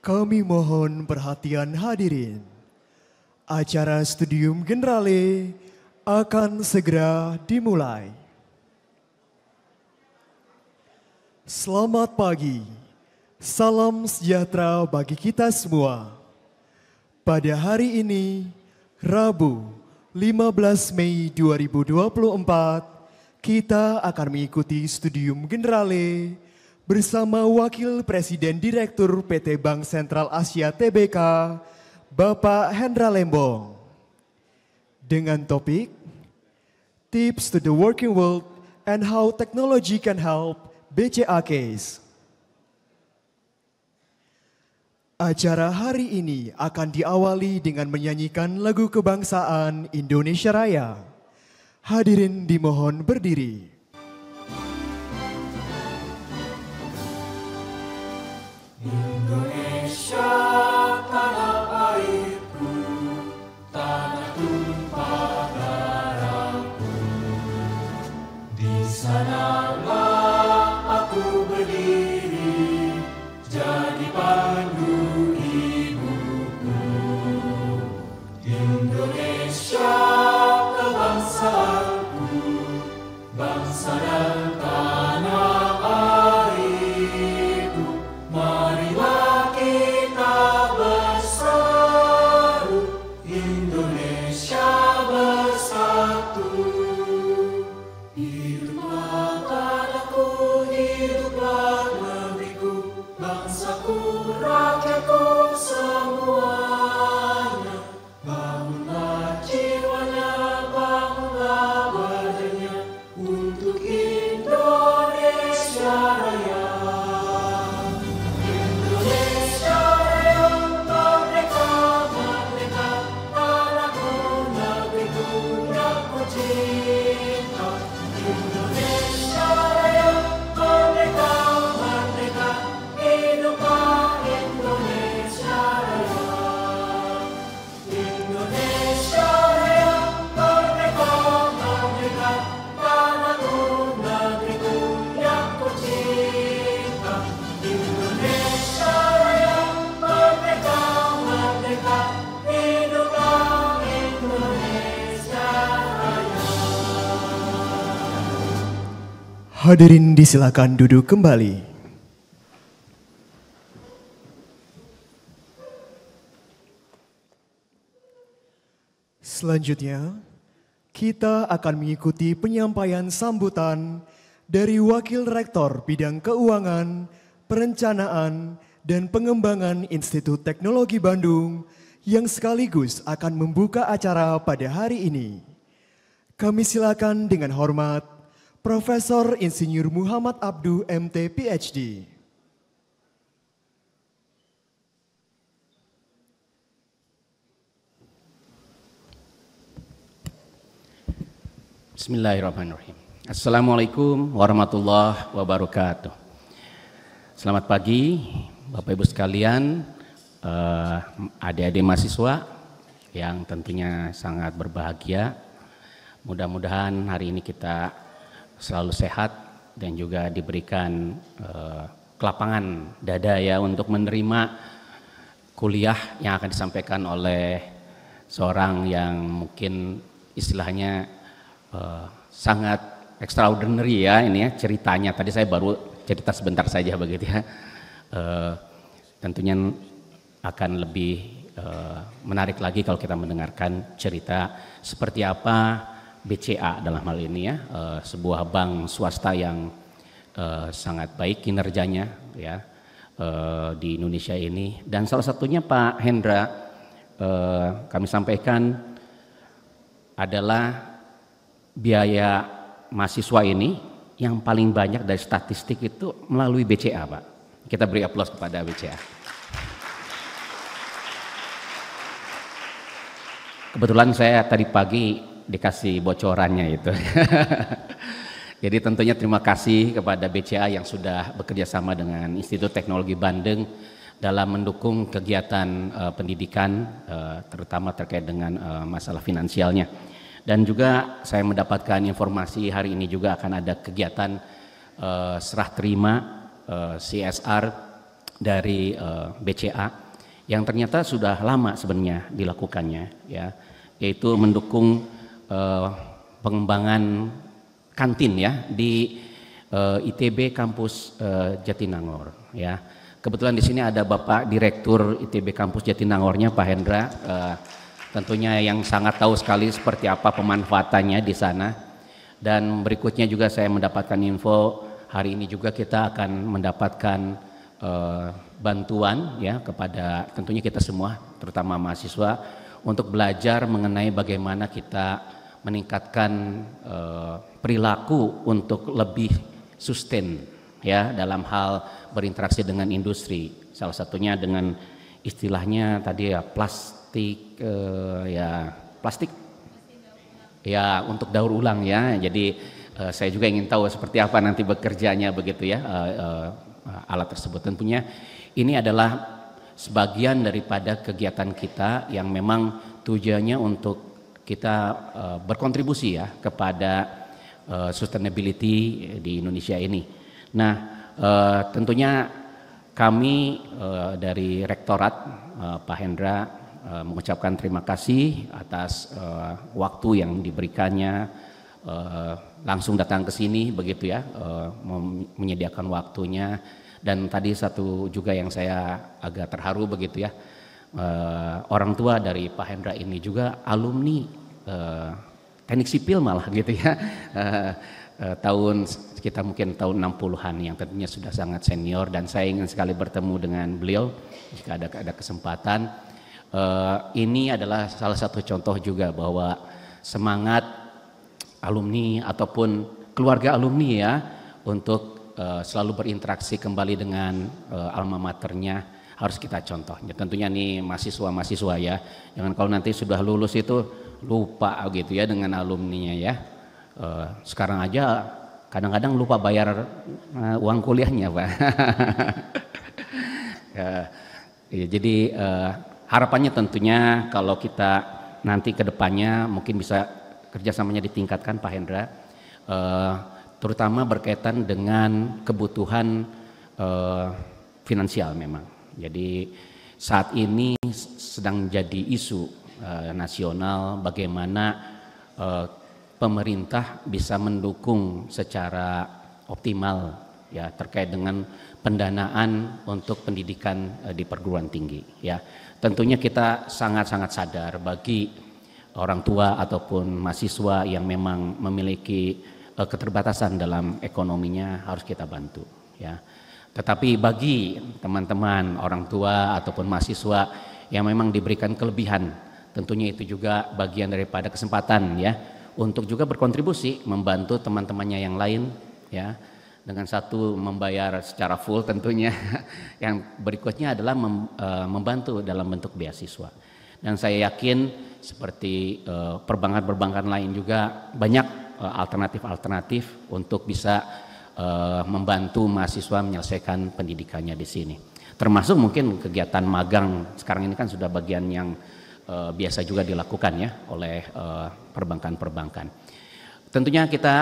Kami mohon perhatian hadirin. Acara Studium Generale akan segera dimulai. Selamat pagi, salam sejahtera bagi kita semua. Pada hari ini, Rabu 15 Mei 2024, kita akan mengikuti Studium Generale bersama Wakil Presiden Direktur PT Bank Sentral Asia Tbk, Bapak Hendra Lembong. Dengan topik, Tips to the Working World and How Technology Can Help BCA Case. Acara hari ini akan diawali dengan menyanyikan lagu kebangsaan Indonesia Raya. Hadirin dimohon berdiri. Indonesia tanah airku, tanah tumpah darahku. Di sanalah aku berdiri, jadi pandu ibuku. Indonesia kebangsaanku, bangsa dan tanah airku. Marilah kita berseru, Indonesia bersatu. Hiduplah tanahku, hiduplah negeriku, bangsaku, rakyatku semuanya. Bangunlah jiwanya, bangunlah badannya, untuk Indonesia Raya. Indonesia Raya, merdeka, merdeka, tanahku, negeriku yang ku cinta. Indonesia Raya, merdeka, merdeka, hiduplah Indonesia Raya. Indonesia Raya, merdeka, merdeka, tanahku, negeriku yang ku cinta. Indonesia Raya, merdeka, merdeka, hiduplah Indonesia Raya. Hadirin disilakan duduk kembali. Selanjutnya, kita akan mengikuti penyampaian sambutan dari Wakil Rektor Bidang Keuangan, Perencanaan, dan Pengembangan Institut Teknologi Bandung yang sekaligus akan membuka acara pada hari ini. Kami silakan dengan hormat Profesor Insinyur Muhammad Abdu MT PhD. Bismillahirrahmanirrahim. Assalamualaikum warahmatullahi wabarakatuh. Selamat pagi Bapak Ibu sekalian, adik-adik mahasiswa yang tentunya sangat berbahagia. Mudah-mudahan hari ini kita selalu sehat dan juga diberikan kelapangan dada ya untuk menerima kuliah yang akan disampaikan oleh seorang yang mungkin istilahnya sangat extraordinary ya ini ya ceritanya. Tadi saya baru cerita sebentar saja begitu ya. Tentunya akan lebih menarik lagi kalau kita mendengarkan cerita seperti apa BCA dalam hal ini ya, sebuah bank swasta yang sangat baik kinerjanya ya di Indonesia ini. Dan salah satunya Pak Hendra kami sampaikan adalah biaya mahasiswa ini yang paling banyak dari statistik itu melalui BCA, Pak. Kita beri aplaus kepada BCA. Kebetulan saya tadi pagi dikasih bocorannya itu. Jadi tentunya terima kasih kepada BCA yang sudah bekerja sama dengan Institut Teknologi Bandung dalam mendukung kegiatan pendidikan terutama terkait dengan masalah finansialnya. Dan juga saya mendapatkan informasi hari ini juga akan ada kegiatan serah terima CSR dari BCA yang ternyata sudah lama sebenarnya dilakukannya, ya, yaitu mendukung pengembangan kantin ya di ITB kampus Jatinangor, ya. Kebetulan di sini ada Bapak Direktur ITB kampus Jatinangornya, Pak Hendra, tentunya yang sangat tahu sekali seperti apa pemanfaatannya di sana. Dan berikutnya juga saya mendapatkan info hari ini juga kita akan mendapatkan bantuan ya kepada tentunya kita semua, terutama mahasiswa, untuk belajar mengenai bagaimana kita meningkatkan perilaku untuk lebih sustain ya dalam hal berinteraksi dengan industri. Salah satunya dengan istilahnya tadi ya plastik ya untuk daur ulang ya. Jadi saya juga ingin tahu seperti apa nanti bekerjanya begitu ya alat tersebut. Tentunya ini adalah sebagian daripada kegiatan kita yang memang tujuannya untuk kita berkontribusi ya kepada sustainability di Indonesia ini. Nah, tentunya kami dari Rektorat Pak Hendra mengucapkan terima kasih atas waktu yang diberikannya, langsung datang ke sini begitu ya, menyediakan waktunya. Dan tadi satu juga yang saya agak terharu begitu ya, orang tua dari Pak Hendra ini juga alumni teknik sipil malah gitu ya, tahun sekitar mungkin tahun 60-an yang tentunya sudah sangat senior, dan saya ingin sekali bertemu dengan beliau jika ada kesempatan. Ini adalah salah satu contoh juga bahwa semangat alumni ataupun keluarga alumni ya untuk selalu berinteraksi kembali dengan alma maternya harus kita contoh. Tentunya nih mahasiswa-mahasiswa ya, jangan kalau nanti sudah lulus itu lupa gitu ya dengan alumninya ya. Sekarang aja kadang-kadang lupa bayar uang kuliahnya Pak. Ya, jadi harapannya tentunya kalau kita nanti ke depannya mungkin bisa kerjasamanya ditingkatkan Pak Hendra, terutama berkaitan dengan kebutuhan finansial memang. Jadi saat ini sedang jadi isu nasional bagaimana pemerintah bisa mendukung secara optimal ya terkait dengan pendanaan untuk pendidikan di perguruan tinggi ya. Tentunya kita sangat-sangat sadar bagi orang tua ataupun mahasiswa yang memang memiliki keterbatasan dalam ekonominya harus kita bantu ya. Tetapi bagi teman-teman orang tua ataupun mahasiswa yang memang diberikan kelebihan, tentunya itu juga bagian daripada kesempatan ya untuk juga berkontribusi membantu teman-temannya yang lain ya, dengan satu membayar secara full tentunya. Yang berikutnya adalah membantu dalam bentuk beasiswa. Dan saya yakin seperti perbankan-perbankan lain juga banyak alternatif-alternatif untuk bisa membantu mahasiswa menyelesaikan pendidikannya di sini. Termasuk mungkin kegiatan magang sekarang ini kan sudah bagian yang biasa juga dilakukan ya oleh perbankan-perbankan. Tentunya kita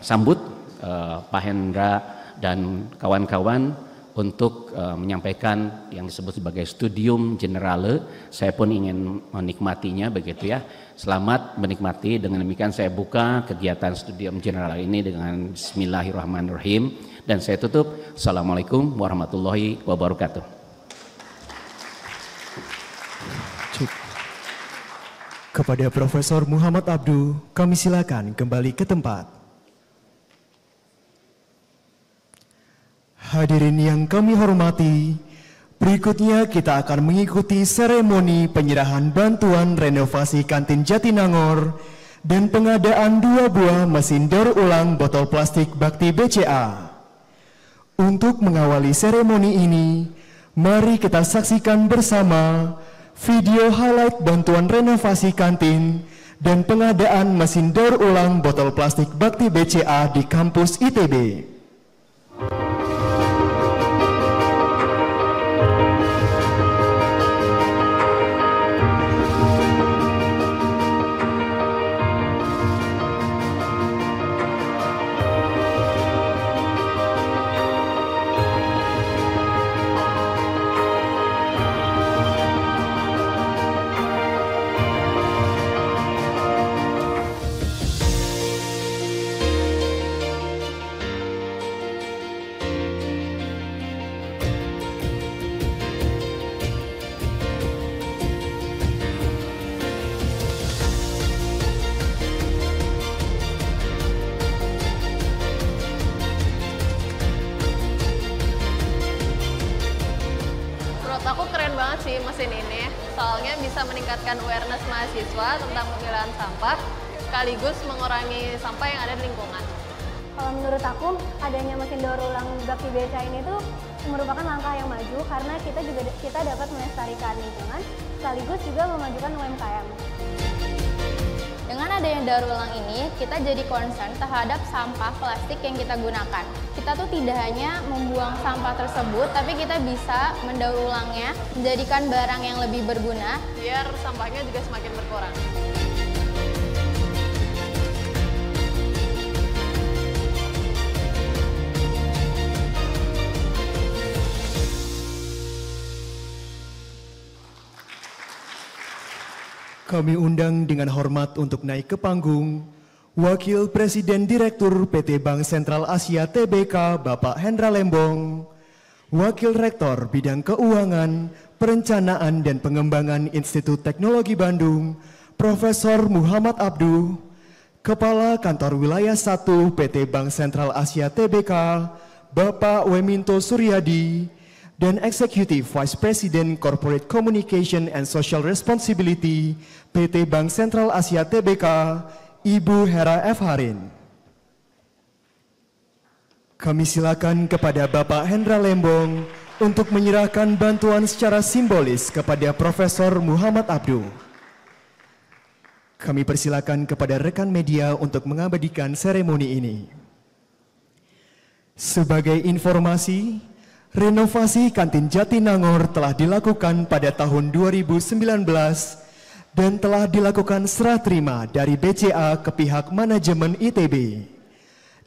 sambut Pak Hendra dan kawan-kawan untuk menyampaikan yang disebut sebagai studium generale. Saya pun ingin menikmatinya begitu ya. Selamat menikmati. Dengan demikian saya buka kegiatan studium generale ini dengan Bismillahirrahmanirrahim dan saya tutup. Assalamualaikum warahmatullahi wabarakatuh. Kepada Profesor Muhammad Abdu, kami silakan kembali ke tempat. Hadirin yang kami hormati, berikutnya kita akan mengikuti seremoni penyerahan bantuan renovasi kantin Jatinangor dan pengadaan 2 buah mesin daur ulang botol plastik bakti BCA. Untuk mengawali seremoni ini, mari kita saksikan bersama video highlight bantuan renovasi kantin dan pengadaan mesin daur ulang botol plastik bakti BCA di kampus ITB. meningkatkan awareness mahasiswa tentang pemilahan sampah, sekaligus mengurangi sampah yang ada di lingkungan. Kalau menurut aku, adanya mesin daur ulang baki beca ini tuh merupakan langkah yang maju karena kita dapat melestarikan lingkungan, sekaligus juga memajukan UMKM. Dengan adanya daur ulang ini, kita jadi concern terhadap sampah plastik yang kita gunakan. Kita tuh tidak hanya membuang sampah tersebut, tapi kita bisa mendaur ulangnya, menjadikan barang yang lebih berguna, biar sampahnya juga semakin berkurang. Kami undang dengan hormat untuk naik ke panggung Wakil Presiden Direktur PT Bank Sentral Asia Tbk Bapak Hendra Lembong, Wakil Rektor Bidang Keuangan, Perencanaan dan Pengembangan Institut Teknologi Bandung, Profesor Muhammad Abduh, Kepala Kantor Wilayah 1 PT Bank Sentral Asia Tbk Bapak Weminto Suryadi, dan Executive Vice President Corporate Communication and Social Responsibility PT Bank Sentral Asia Tbk, Ibu Hera F. Harin. Kami silakan kepada Bapak Hendra Lembong untuk menyerahkan bantuan secara simbolis kepada Profesor Muhammad Abduh. Kami persilakan kepada rekan media untuk mengabadikan seremoni ini. Sebagai informasi, renovasi Kantin Jatinangor telah dilakukan pada tahun 2019 dan telah dilakukan serah terima dari BCA ke pihak manajemen ITB.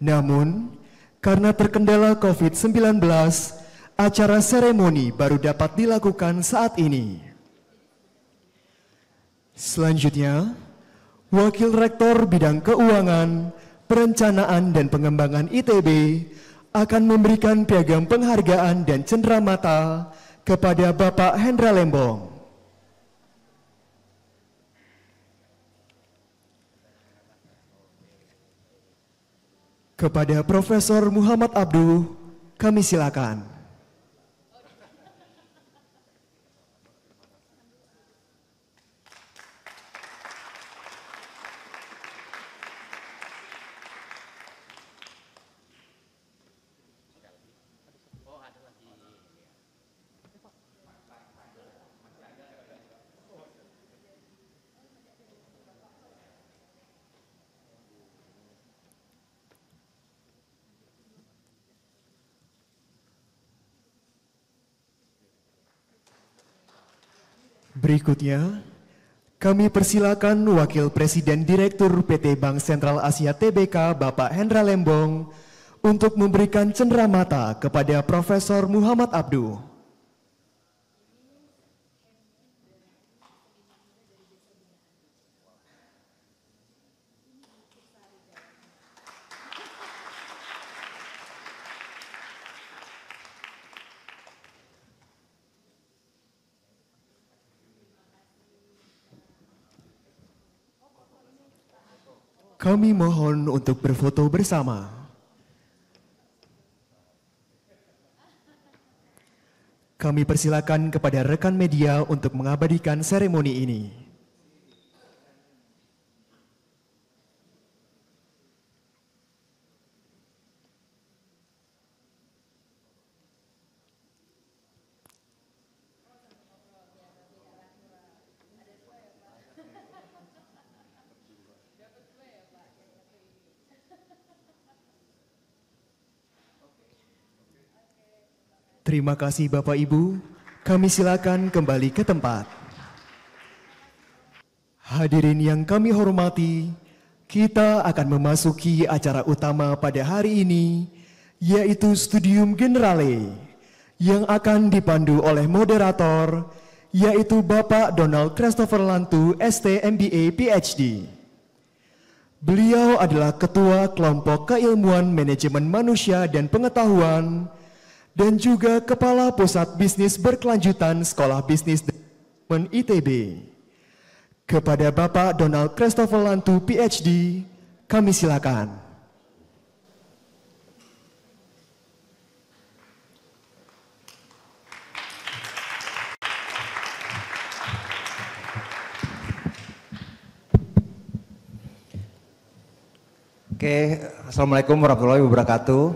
Namun, karena terkendala COVID-19, acara seremoni baru dapat dilakukan saat ini. Selanjutnya, Wakil Rektor Bidang Keuangan, Perencanaan dan Pengembangan ITB akan memberikan piagam penghargaan dan cenderamata kepada Bapak Hendra Lembong. Kepada Profesor Muhammad Abduh, kami silakan. Berikutnya, kami persilakan Wakil Presiden Direktur PT Bank Sentral Asia Tbk Bapak Hendra Lembong untuk memberikan cenderamata kepada Profesor Muhammad Abduh. Kami mohon untuk berfoto bersama. Kami persilakan kepada rekan media untuk mengabadikan seremoni ini. Terima kasih Bapak Ibu, kami silakan kembali ke tempat. Hadirin yang kami hormati, kita akan memasuki acara utama pada hari ini, yaitu Studium Generale, yang akan dipandu oleh moderator, yaitu Bapak Donald Christopher Lantu, ST MBA PhD. Beliau adalah Ketua Kelompok Keilmuan Manajemen Manusia dan Pengetahuan, dan juga Kepala Pusat Bisnis Berkelanjutan Sekolah Bisnis dan ITB. Kepada Bapak Donald Christopher Lantu, PhD, kami silakan. Oke, Assalamualaikum warahmatullahi wabarakatuh.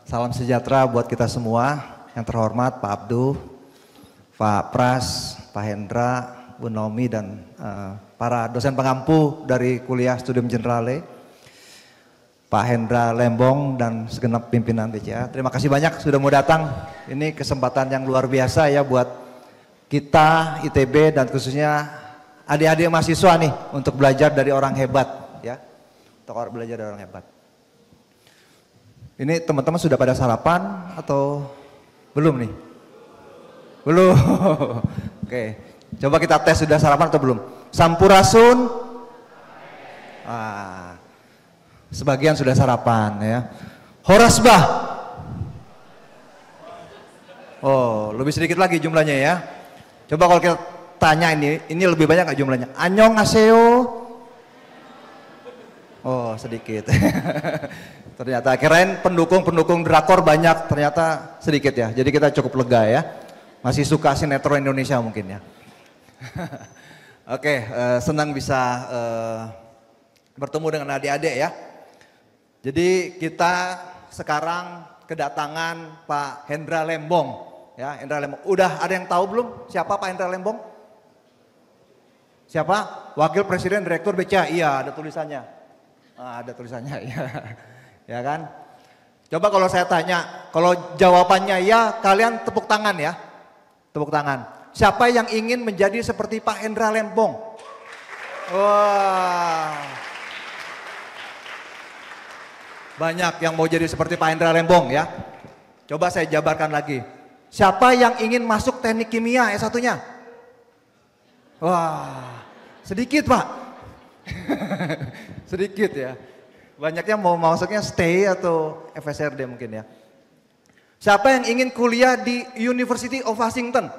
Salam sejahtera buat kita semua. Yang terhormat Pak Abduh, Pak Pras, Pak Hendra, Bu Naomi, dan para dosen pengampu dari kuliah Studium Generale, Pak Hendra Lembong, dan segenap pimpinan BCA. Terima kasih banyak sudah mau datang. Ini kesempatan yang luar biasa ya buat kita, ITB, dan khususnya adik-adik mahasiswa nih untuk belajar dari orang hebat ya. Untuk belajar dari orang hebat. Ini teman-teman sudah pada sarapan atau belum nih? Belum. Oke, coba kita tes sudah sarapan atau belum. Sampurasun. Sebagian sudah sarapan ya. Horasbah. Oh, lebih sedikit lagi jumlahnya ya. Coba kalau kita tanya ini lebih banyak nggak jumlahnya? Annyeonghaseyo. Oh, sedikit. Ternyata kirain pendukung drakor banyak, ternyata sedikit ya. Jadi kita cukup lega ya. Masih suka sinetron Indonesia mungkin ya. Oke, senang bisa bertemu dengan adik-adik ya. Jadi kita sekarang kedatangan Pak Hendra Lembong ya. Hendra Lembong. Udah ada yang tahu belum siapa Pak Hendra Lembong? Siapa? Wakil Presiden Direktur BCA. Iya, ada tulisannya. Ada tulisannya ya. Ya kan? Coba kalau saya tanya, kalau jawabannya ya, kalian tepuk tangan ya. Tepuk tangan. Siapa yang ingin menjadi seperti Pak Hendra Lembong? Wah. Banyak yang mau jadi seperti Pak Hendra Lembong ya. Coba saya jabarkan lagi. Siapa yang ingin masuk teknik kimia S1-nya? Wah, sedikit Pak. Sedikit ya. Banyaknya mau masuknya stay atau FSRD mungkin ya. Siapa yang ingin kuliah di University of Washington?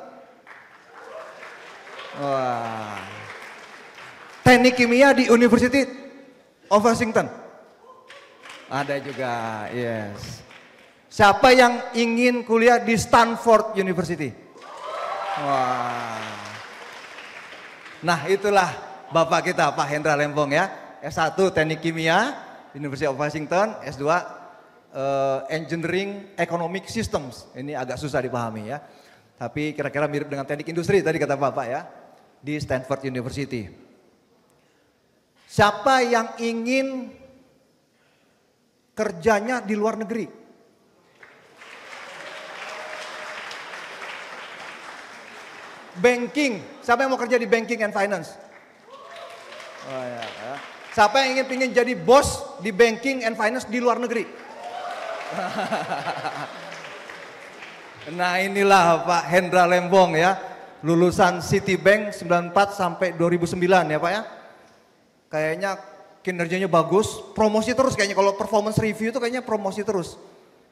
Wah. Teknik kimia di University of Washington. Ada juga, yes. Siapa yang ingin kuliah di Stanford University? Wah. Nah, itulah Bapak kita Pak Hendra Lembong ya. S1 Teknik Kimia University of Washington, S2 Engineering Economic Systems. Ini agak susah dipahami ya. Tapi kira-kira mirip dengan teknik industri tadi kata Bapak ya. Di Stanford University. Siapa yang ingin kerjanya di luar negeri? Banking. Siapa yang mau kerja di banking and finance? Oh, ya, ya. Siapa yang ingin jadi bos di banking and finance di luar negeri? Nah inilah Pak Hendra Lembong ya. Lulusan Citibank 94 sampai 2009 ya Pak ya. Kayaknya kinerjanya bagus, promosi terus kayaknya kalau performance review itu kayaknya promosi terus.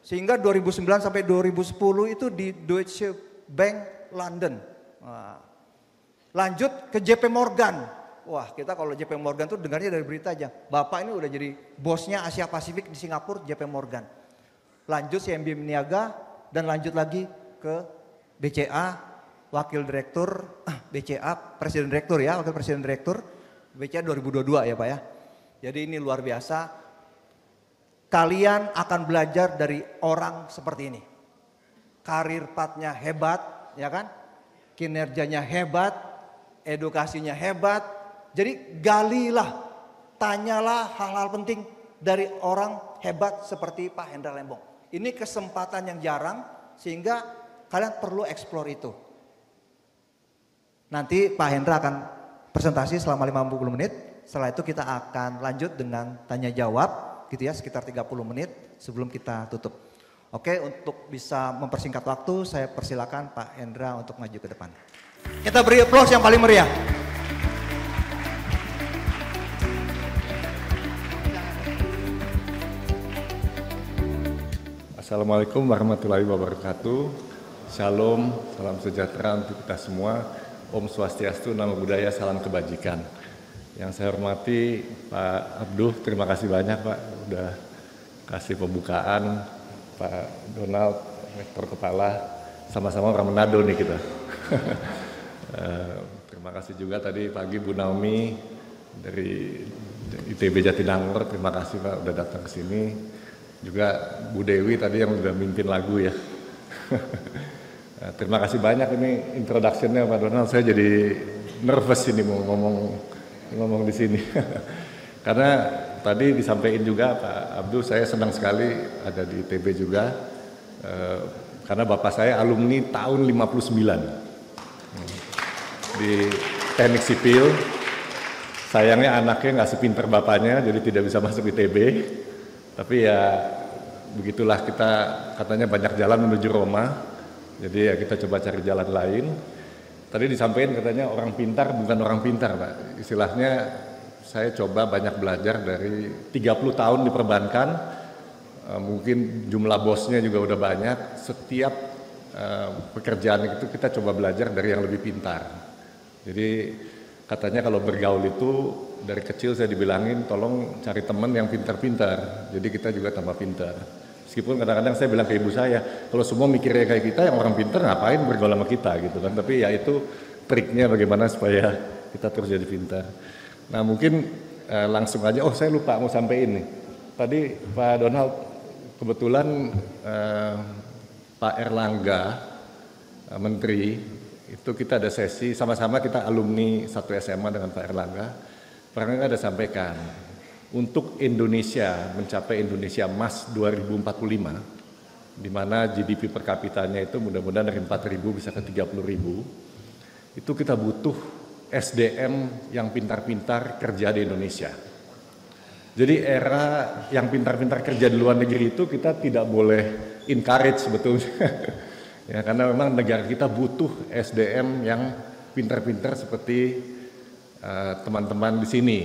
Sehingga 2009 sampai 2010 itu di Deutsche Bank London. Nah, lanjut ke JP Morgan. Wah kita kalau JP Morgan tuh dengarnya dari berita aja. Bapak ini udah jadi bosnya Asia Pasifik di Singapura, JP Morgan. Lanjut CMB Niaga dan lanjut lagi ke BCA, Wakil Direktur, BCA, Presiden Direktur ya, Wakil Presiden Direktur, BCA 2022 ya Pak ya. Jadi ini luar biasa. Kalian akan belajar dari orang seperti ini. Karir pathnya hebat, ya kan? Kinerjanya hebat, edukasinya hebat. Jadi galilah, tanyalah hal-hal penting dari orang hebat seperti Pak Hendra Lembong. Ini kesempatan yang jarang sehingga kalian perlu eksplor itu. Nanti Pak Hendra akan presentasi selama 50 menit. Setelah itu kita akan lanjut dengan tanya jawab gitu ya sekitar 30 menit sebelum kita tutup. Oke, untuk bisa mempersingkat waktu saya persilakan Pak Hendra untuk maju ke depan. Kita beri aplaus yang paling meriah. Assalamualaikum warahmatullahi wabarakatuh. Shalom, salam sejahtera untuk kita semua. Om Swastiastu, Namo Buddhaya, salam kebajikan. Yang saya hormati Pak Abduh, terima kasih banyak Pak udah kasih pembukaan. Pak Donald, Rektor Kepala, sama-sama orang Manado nih kita. Terima kasih juga tadi pagi Bu Naomi dari ITB Jatinangor, terima kasih Pak udah datang ke sini. Juga Bu Dewi tadi yang udah mimpin lagu ya. Terima kasih banyak ini introduction-nya Pak Donald. Saya jadi nervous ini mau ngomong di sini. Karena tadi disampaikan juga Pak Abdul, saya senang sekali ada di ITB juga. Karena bapak saya alumni tahun 59 di teknik sipil. Sayangnya anaknya nggak sepinter bapaknya, jadi tidak bisa masuk ITB. Tapi ya begitulah, kita katanya banyak jalan menuju Roma. Jadi ya kita coba cari jalan lain. Tadi disampaikan katanya orang pintar bukan orang pintar Pak. Istilahnya saya coba banyak belajar dari 30 tahun di perbankan. Mungkin jumlah bosnya juga udah banyak. Setiap pekerjaan itu kita coba belajar dari yang lebih pintar. Jadi katanya kalau bergaul itu dari kecil saya dibilangin tolong cari teman yang pintar-pintar. Jadi kita juga tambah pintar. Meskipun kadang-kadang saya bilang ke ibu saya, kalau semua mikirnya kayak kita, yang orang pintar ngapain bergaul sama kita gitu kan. Tapi ya itu triknya bagaimana supaya kita terus jadi pintar. Nah mungkin langsung aja, saya lupa mau sampai ini. Tadi Pak Donald, kebetulan Pak Erlangga, Menteri, itu kita ada sesi, sama-sama kita alumni satu SMA dengan Pak Erlangga. Pak Erlangga ada sampaikan, untuk Indonesia mencapai Indonesia Emas 2045, di mana GDP per kapitanya itu mudah-mudahan dari 4.000 bisa ke 30.000, itu kita butuh SDM yang pintar-pintar kerja di Indonesia. Jadi era yang pintar-pintar kerja di luar negeri itu kita tidak boleh encourage sebetulnya. Ya, karena memang negara kita butuh SDM yang pintar-pintar seperti teman-teman di sini.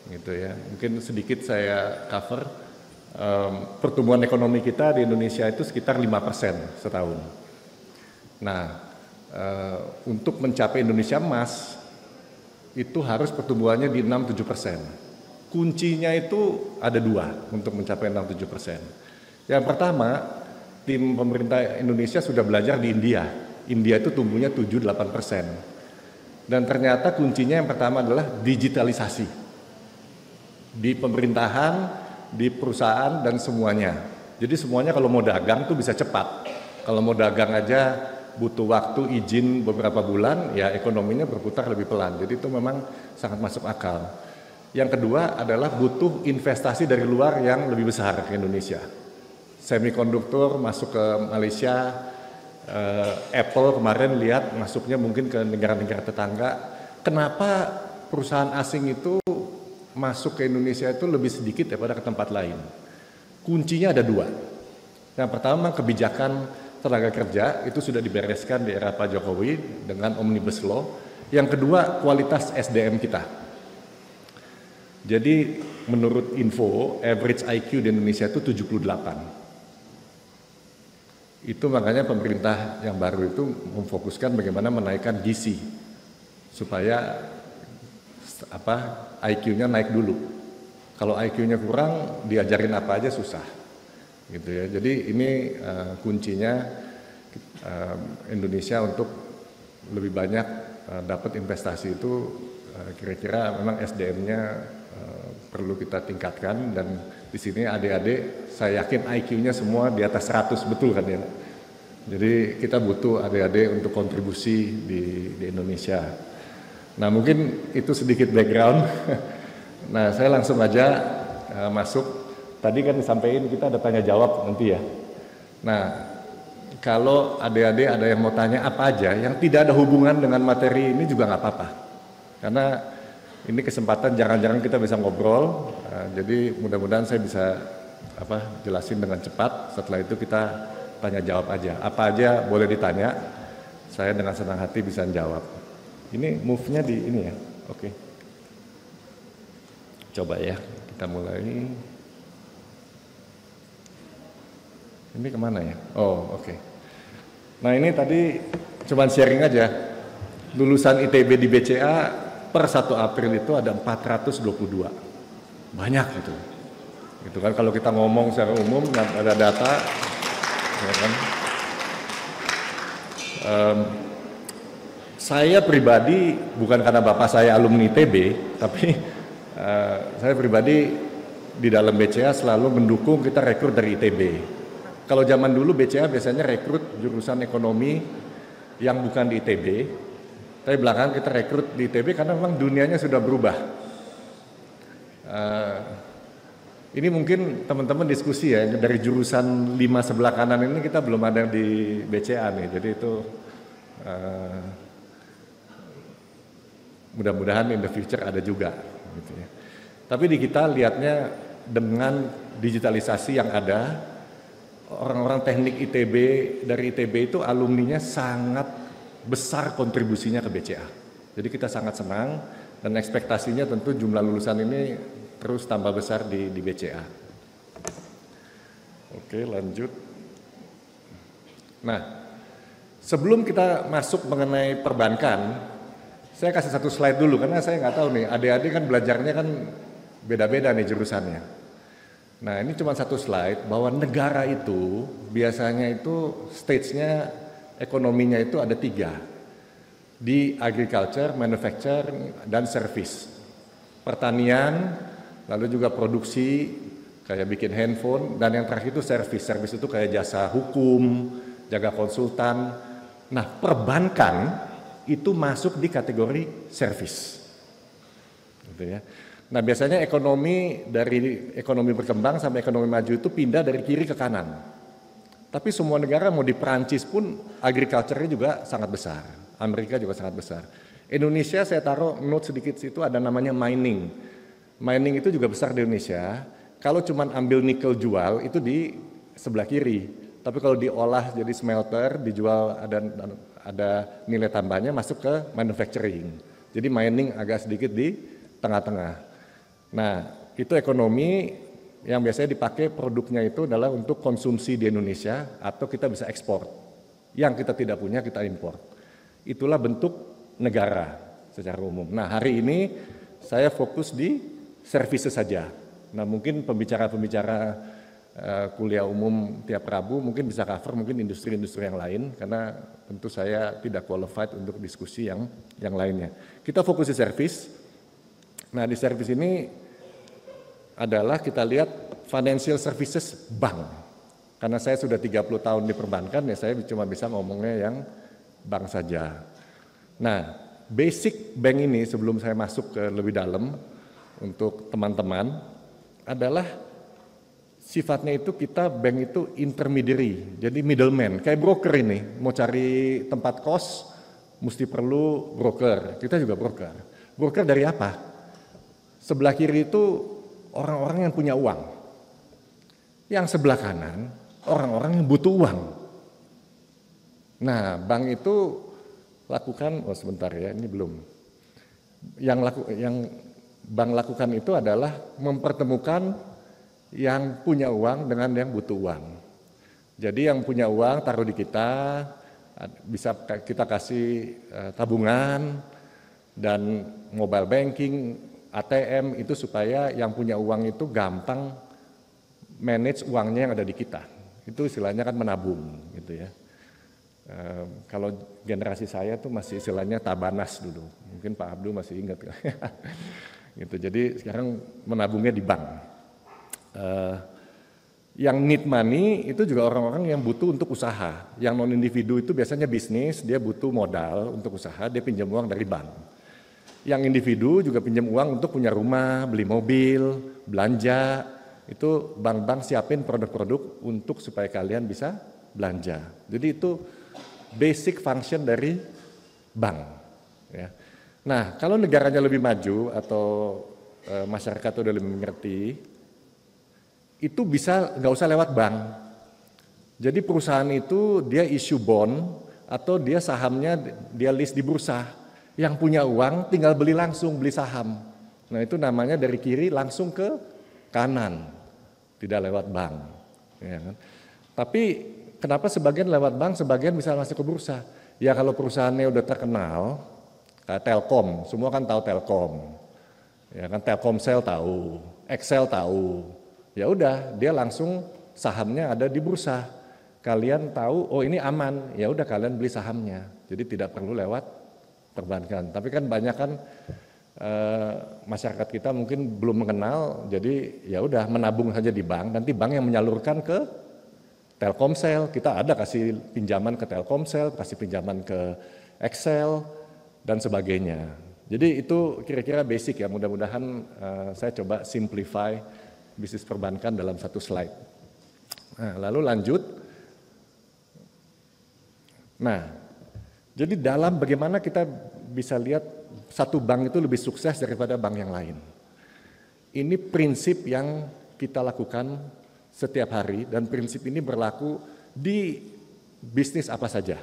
Gitu ya. Mungkin sedikit saya cover, pertumbuhan ekonomi kita di Indonesia itu sekitar 5% setahun. Nah, untuk mencapai Indonesia Emas itu harus pertumbuhannya di 6-7%. Kuncinya itu ada dua untuk mencapai 6-7%. Yang pertama, tim pemerintah Indonesia sudah belajar di India. India itu tumbuhnya 7-8%. Dan ternyata kuncinya yang pertama adalah digitalisasi. Di pemerintahan, di perusahaan, dan semuanya. Jadi semuanya kalau mau dagang tuh bisa cepat. Kalau mau dagang aja butuh waktu izin beberapa bulan, ya ekonominya berputar lebih pelan. Jadi itu memang sangat masuk akal. Yang kedua adalah butuh investasi dari luar yang lebih besar ke Indonesia. Semikonduktor masuk ke Malaysia, Apple kemarin lihat masuknya mungkin ke negara-negara tetangga. Kenapa perusahaan asing itu masuk ke Indonesia itu lebih sedikit daripada ke tempat lain? Kuncinya ada dua. Yang pertama, kebijakan tenaga kerja itu sudah dibereskan di era Pak Jokowi dengan Omnibus Law. Yang kedua, kualitas SDM kita. Jadi menurut info, average IQ di Indonesia itu 78. Itu makanya pemerintah yang baru itu memfokuskan bagaimana menaikkan gizi supaya IQ-nya naik dulu. Kalau IQ-nya kurang, diajarin apa aja susah. Gitu ya. Jadi ini kuncinya Indonesia untuk lebih banyak dapat investasi itu kira-kira memang SDM-nya perlu kita tingkatkan, dan di sini adik-adik saya yakin IQ-nya semua di atas 100, betul kan ya. Jadi kita butuh adik-adik untuk kontribusi di Indonesia. Nah mungkin itu sedikit background. Nah saya langsung aja masuk. Tadi kan disampaikan kita ada tanya jawab nanti ya. Nah kalau adik-adik ada yang mau tanya apa aja yang tidak ada hubungan dengan materi ini juga nggak apa-apa. Karena ini kesempatan jangan-jangan kita bisa ngobrol. Jadi mudah-mudahan saya bisa jelasin dengan cepat. Setelah itu kita tanya jawab aja. Apa aja boleh ditanya. Saya dengan senang hati bisa jawab. Ini move-nya di ini ya. Oke. Coba ya, kita mulai. Ini kemana ya? Oh, oke. Nah ini tadi cuman sharing aja. Lulusan ITB di BCA per 1 April itu ada 422. Banyak gitu. Gitu kan kalau kita ngomong secara umum ada data ya kan. Saya pribadi bukan karena bapak saya alumni ITB, tapi Saya pribadi di dalam BCA selalu mendukung kita rekrut dari ITB. Kalau zaman dulu BCA biasanya rekrut jurusan ekonomi yang bukan di ITB, tapi belakangan kita rekrut di ITB karena memang dunianya sudah berubah. Ini mungkin teman-teman diskusi ya, dari jurusan 5 sebelah kanan ini kita belum ada di BCA nih, jadi itu mudah-mudahan in the future ada juga. Gitu ya. Tapi di kita lihatnya dengan digitalisasi yang ada, orang-orang teknik ITB dari ITB itu alumninya sangat besar kontribusinya ke BCA. Jadi kita sangat senang dan ekspektasinya tentu jumlah lulusan ini terus tambah besar di BCA. Oke, lanjut. Nah, sebelum kita masuk mengenai perbankan, saya kasih satu slide dulu karena saya nggak tahu nih, adik-adik kan belajarnya kan beda-beda nih jurusannya. Nah, ini cuma satu slide bahwa negara itu biasanya itu stage-nya ekonominya itu ada 3. Di agriculture, manufacture, dan service. Pertanian, lalu juga produksi, kayak bikin handphone, dan yang terakhir itu service. Service itu kayak jasa hukum, jaga konsultan. Nah, perbankan itu masuk di kategori service. Gitu ya. Nah, biasanya ekonomi dari ekonomi berkembang sampai ekonomi maju itu pindah dari kiri ke kanan. Tapi semua negara mau di Perancis pun agriculture-nya juga sangat besar. Amerika juga sangat besar. Indonesia saya taruh note sedikit situ ada namanya mining. Mining itu juga besar di Indonesia. Kalau cuma ambil nikel jual itu di sebelah kiri. Tapi kalau diolah jadi smelter, dijual ada nilai tambahnya masuk ke manufacturing. Jadi mining agak sedikit di tengah-tengah. Nah, itu ekonomi yang biasanya dipakai produknya itu adalah untuk konsumsi di Indonesia atau kita bisa ekspor. Yang kita tidak punya kita impor. Itulah bentuk negara secara umum. Nah, hari ini saya fokus di services saja. Nah, mungkin pembicara-pembicara kuliah umum tiap Rabu mungkin bisa cover mungkin industri-industri yang lain karena tentu saya tidak qualified untuk diskusi yang lainnya. Kita fokus di service. Nah, di service ini adalah kita lihat financial services bank. Karena saya sudah 30 tahun di perbankan ya saya cuma bisa ngomongnya yang bank saja. Nah, basic bank ini sebelum saya masuk ke lebih dalam untuk teman-teman adalah sifatnya itu kita bank itu intermediary, jadi middleman, kayak broker ini. Mau cari tempat kos mesti perlu broker, kita juga broker. Broker dari apa? Sebelah kiri itu orang-orang yang punya uang. Yang sebelah kanan orang-orang yang butuh uang. Nah, bank itu lakukan, oh sebentar ya, ini belum. Yang bank lakukan itu adalah mempertemukan yang punya uang dengan yang butuh uang. Jadi yang punya uang taruh di kita, bisa kita kasih tabungan dan mobile banking, ATM itu supaya yang punya uang itu gampang manage uangnya yang ada di kita. Itu istilahnya kan menabung gitu ya. Kalau generasi saya tuh masih istilahnya tabanas dulu. Mungkin Pak Abdul masih ingat. Gitu. Jadi sekarang menabungnya di bank. Yang need money itu juga orang-orang yang butuh untuk usaha. Yang non individu itu biasanya bisnis, dia butuh modal untuk usaha, dia pinjam uang dari bank. Yang individu juga pinjam uang untuk punya rumah, beli mobil, belanja. Itu bank-bank siapin produk-produk untuk supaya kalian bisa belanja. Jadi itu basic function dari bank. Ya. Nah, kalau negaranya lebih maju atau masyarakat udah lebih mengerti, itu bisa nggak usah lewat bank. Jadi perusahaan itu dia issue bond atau dia sahamnya dia list di bursa. Yang punya uang tinggal beli langsung, beli saham. Nah itu namanya dari kiri langsung ke kanan, tidak lewat bank. Ya kan? Tapi kenapa sebagian lewat bank, sebagian bisa masuk ke bursa? Ya kalau perusahaannya udah terkenal, kayak Telkom, semua kan tahu Telkom. Ya kan Telkomsel tahu, Excel tahu. Ya udah, dia langsung sahamnya ada di bursa. Kalian tahu, oh ini aman, ya udah kalian beli sahamnya. Jadi tidak perlu lewat perbankan. Tapi kan banyak kan masyarakat kita mungkin belum mengenal, jadi ya udah menabung saja di bank, nanti bank yang menyalurkan ke Telkomsel. Kita ada kasih pinjaman ke Telkomsel, kasih pinjaman ke Excel dan sebagainya. Jadi itu kira-kira basic ya, mudah-mudahan saya coba simplify bisnis perbankan dalam satu slide. Nah, lalu lanjut. Nah, jadi dalam bagaimana kita bisa lihat satu bank itu lebih sukses daripada bank yang lain. Ini prinsip yang kita lakukan setiap hari dan prinsip ini berlaku di bisnis apa saja.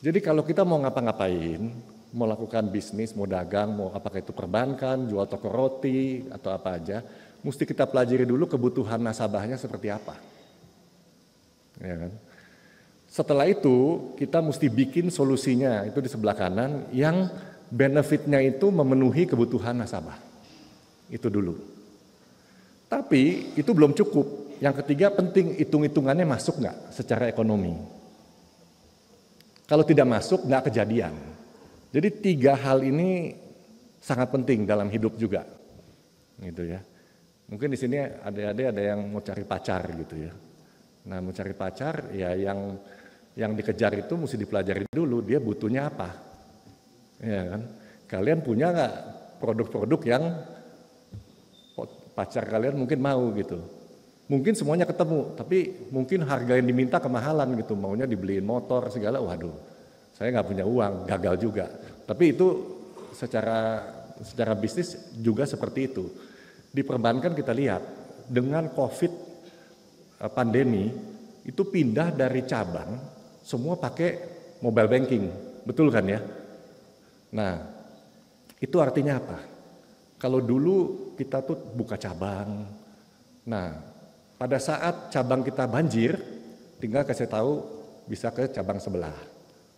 Jadi kalau kita mau ngapa-ngapain, mau lakukan bisnis, mau dagang, mau apakah itu perbankan, jual toko roti atau apa aja, mesti kita pelajari dulu kebutuhan nasabahnya seperti apa. Ya kan? Setelah itu kita mesti bikin solusinya, itu di sebelah kanan, yang benefitnya itu memenuhi kebutuhan nasabah. Itu dulu. Tapi itu belum cukup. Yang ketiga penting, hitung-hitungannya masuk nggak secara ekonomi. Kalau tidak masuk nggak kejadian. Jadi 3 hal ini sangat penting dalam hidup juga. Gitu ya. Mungkin di sini adik-adik ada yang mau cari pacar gitu ya. Nah, mau cari pacar ya yang dikejar itu mesti dipelajari dulu, dia butuhnya apa. Ya kan? Kalian punya nggak produk-produk yang pacar kalian mungkin mau gitu. Mungkin semuanya ketemu, tapi mungkin harga yang diminta kemahalan gitu. Maunya dibeliin motor segala, waduh, saya nggak punya uang, gagal juga. Tapi itu secara bisnis juga seperti itu. Di perbankan kita lihat, dengan COVID pandemi, itu pindah dari cabang, semua pakai mobile banking, betul kan ya? Nah, itu artinya apa? Kalau dulu kita tuh buka cabang, nah pada saat cabang kita banjir, tinggal kasih tahu bisa ke cabang sebelah.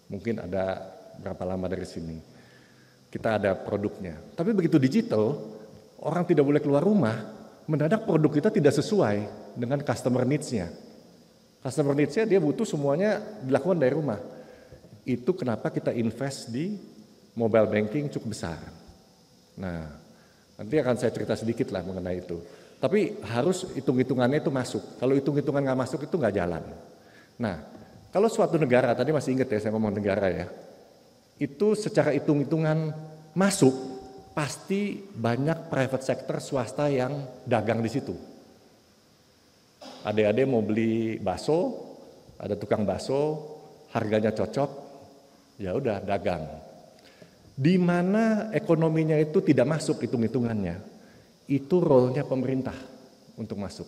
Mungkin ada berapa lama dari sini. Kita ada produknya. Tapi begitu digital, orang tidak boleh keluar rumah, mendadak produk kita tidak sesuai dengan customer needs-nya. Customer needs-nya dia butuh semuanya dilakukan dari rumah. Itu kenapa kita invest di mobile banking cukup besar. Nah, nanti akan saya cerita sedikit lah mengenai itu. Tapi harus hitung-hitungannya itu masuk. Kalau hitung-hitungan nggak masuk itu nggak jalan. Nah, kalau suatu negara, tadi masih ingat ya saya ngomong negara ya, itu secara hitung-hitungan masuk, pasti banyak private sector swasta yang dagang di situ. Adik-adik mau beli bakso, ada tukang bakso, harganya cocok, ya udah dagang. Di mana ekonominya itu tidak masuk hitung-hitungannya, itu role-nya pemerintah untuk masuk.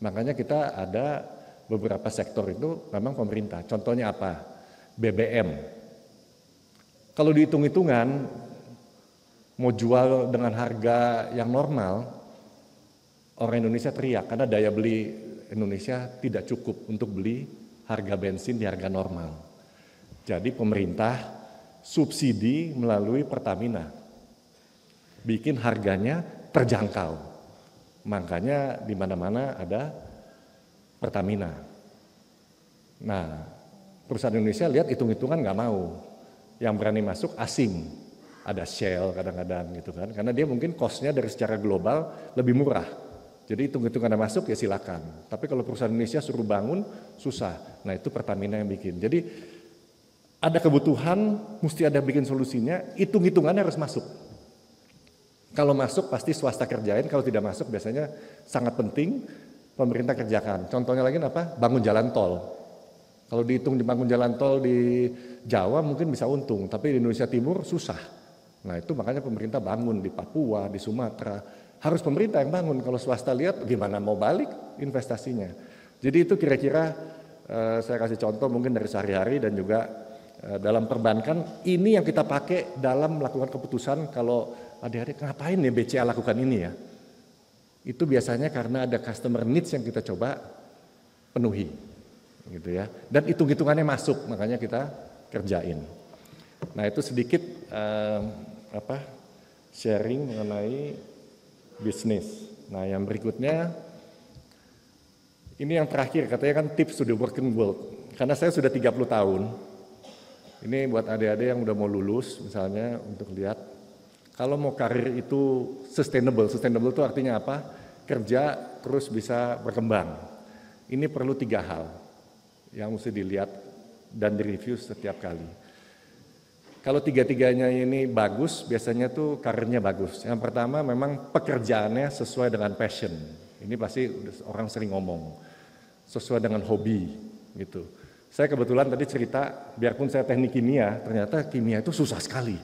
Makanya kita ada beberapa sektor itu memang pemerintah. Contohnya apa? BBM. Kalau dihitung-hitungan, mau jual dengan harga yang normal, orang Indonesia teriak karena daya beli Indonesia tidak cukup untuk beli harga bensin di harga normal. Jadi pemerintah subsidi melalui Pertamina, bikin harganya terjangkau. Makanya di mana-mana ada Pertamina. Nah, perusahaan Indonesia lihat hitung-hitungan nggak mau. Yang berani masuk asing. Ada Shell kadang-kadang gitu kan. Karena dia mungkin cost-nya dari secara global lebih murah. Jadi hitung-hitungan masuk ya silakan. Tapi kalau perusahaan Indonesia suruh bangun susah. Nah, itu Pertamina yang bikin. Jadi ada kebutuhan, mesti ada bikin solusinya, hitung-hitungannya harus masuk. Kalau masuk pasti swasta kerjain, kalau tidak masuk biasanya sangat penting pemerintah kerjakan. Contohnya lagi apa? Bangun jalan tol. Kalau dihitung dibangun jalan tol di Jawa mungkin bisa untung, tapi di Indonesia Timur susah. Nah itu makanya pemerintah bangun di Papua, di Sumatera. Harus pemerintah yang bangun, kalau swasta lihat gimana mau balik investasinya. Jadi itu kira-kira saya kasih contoh mungkin dari sehari-hari dan juga dalam perbankan. Ini yang kita pakai dalam melakukan keputusan kalau adik-adik ngapain ya BCA lakukan ini ya. Itu biasanya karena ada customer needs yang kita coba penuhi, gitu ya. Dan hitung-hitungannya masuk, makanya kita kerjain. Nah itu sedikit sharing mengenai bisnis. Nah yang berikutnya, ini yang terakhir katanya kan tips to the working world. Karena saya sudah 30 tahun. Ini buat adik-adik yang udah mau lulus misalnya untuk lihat. Kalau mau karir itu sustainable itu artinya apa? Kerja terus bisa berkembang. Ini perlu 3 hal yang mesti dilihat dan direview setiap kali. Kalau 3-tiganya ini bagus, biasanya tuh karirnya bagus. Yang pertama memang pekerjaannya sesuai dengan passion. Ini pasti orang sering ngomong. Sesuai dengan hobi gitu. Saya kebetulan tadi cerita, biarpun saya teknik kimia, ternyata kimia itu susah sekali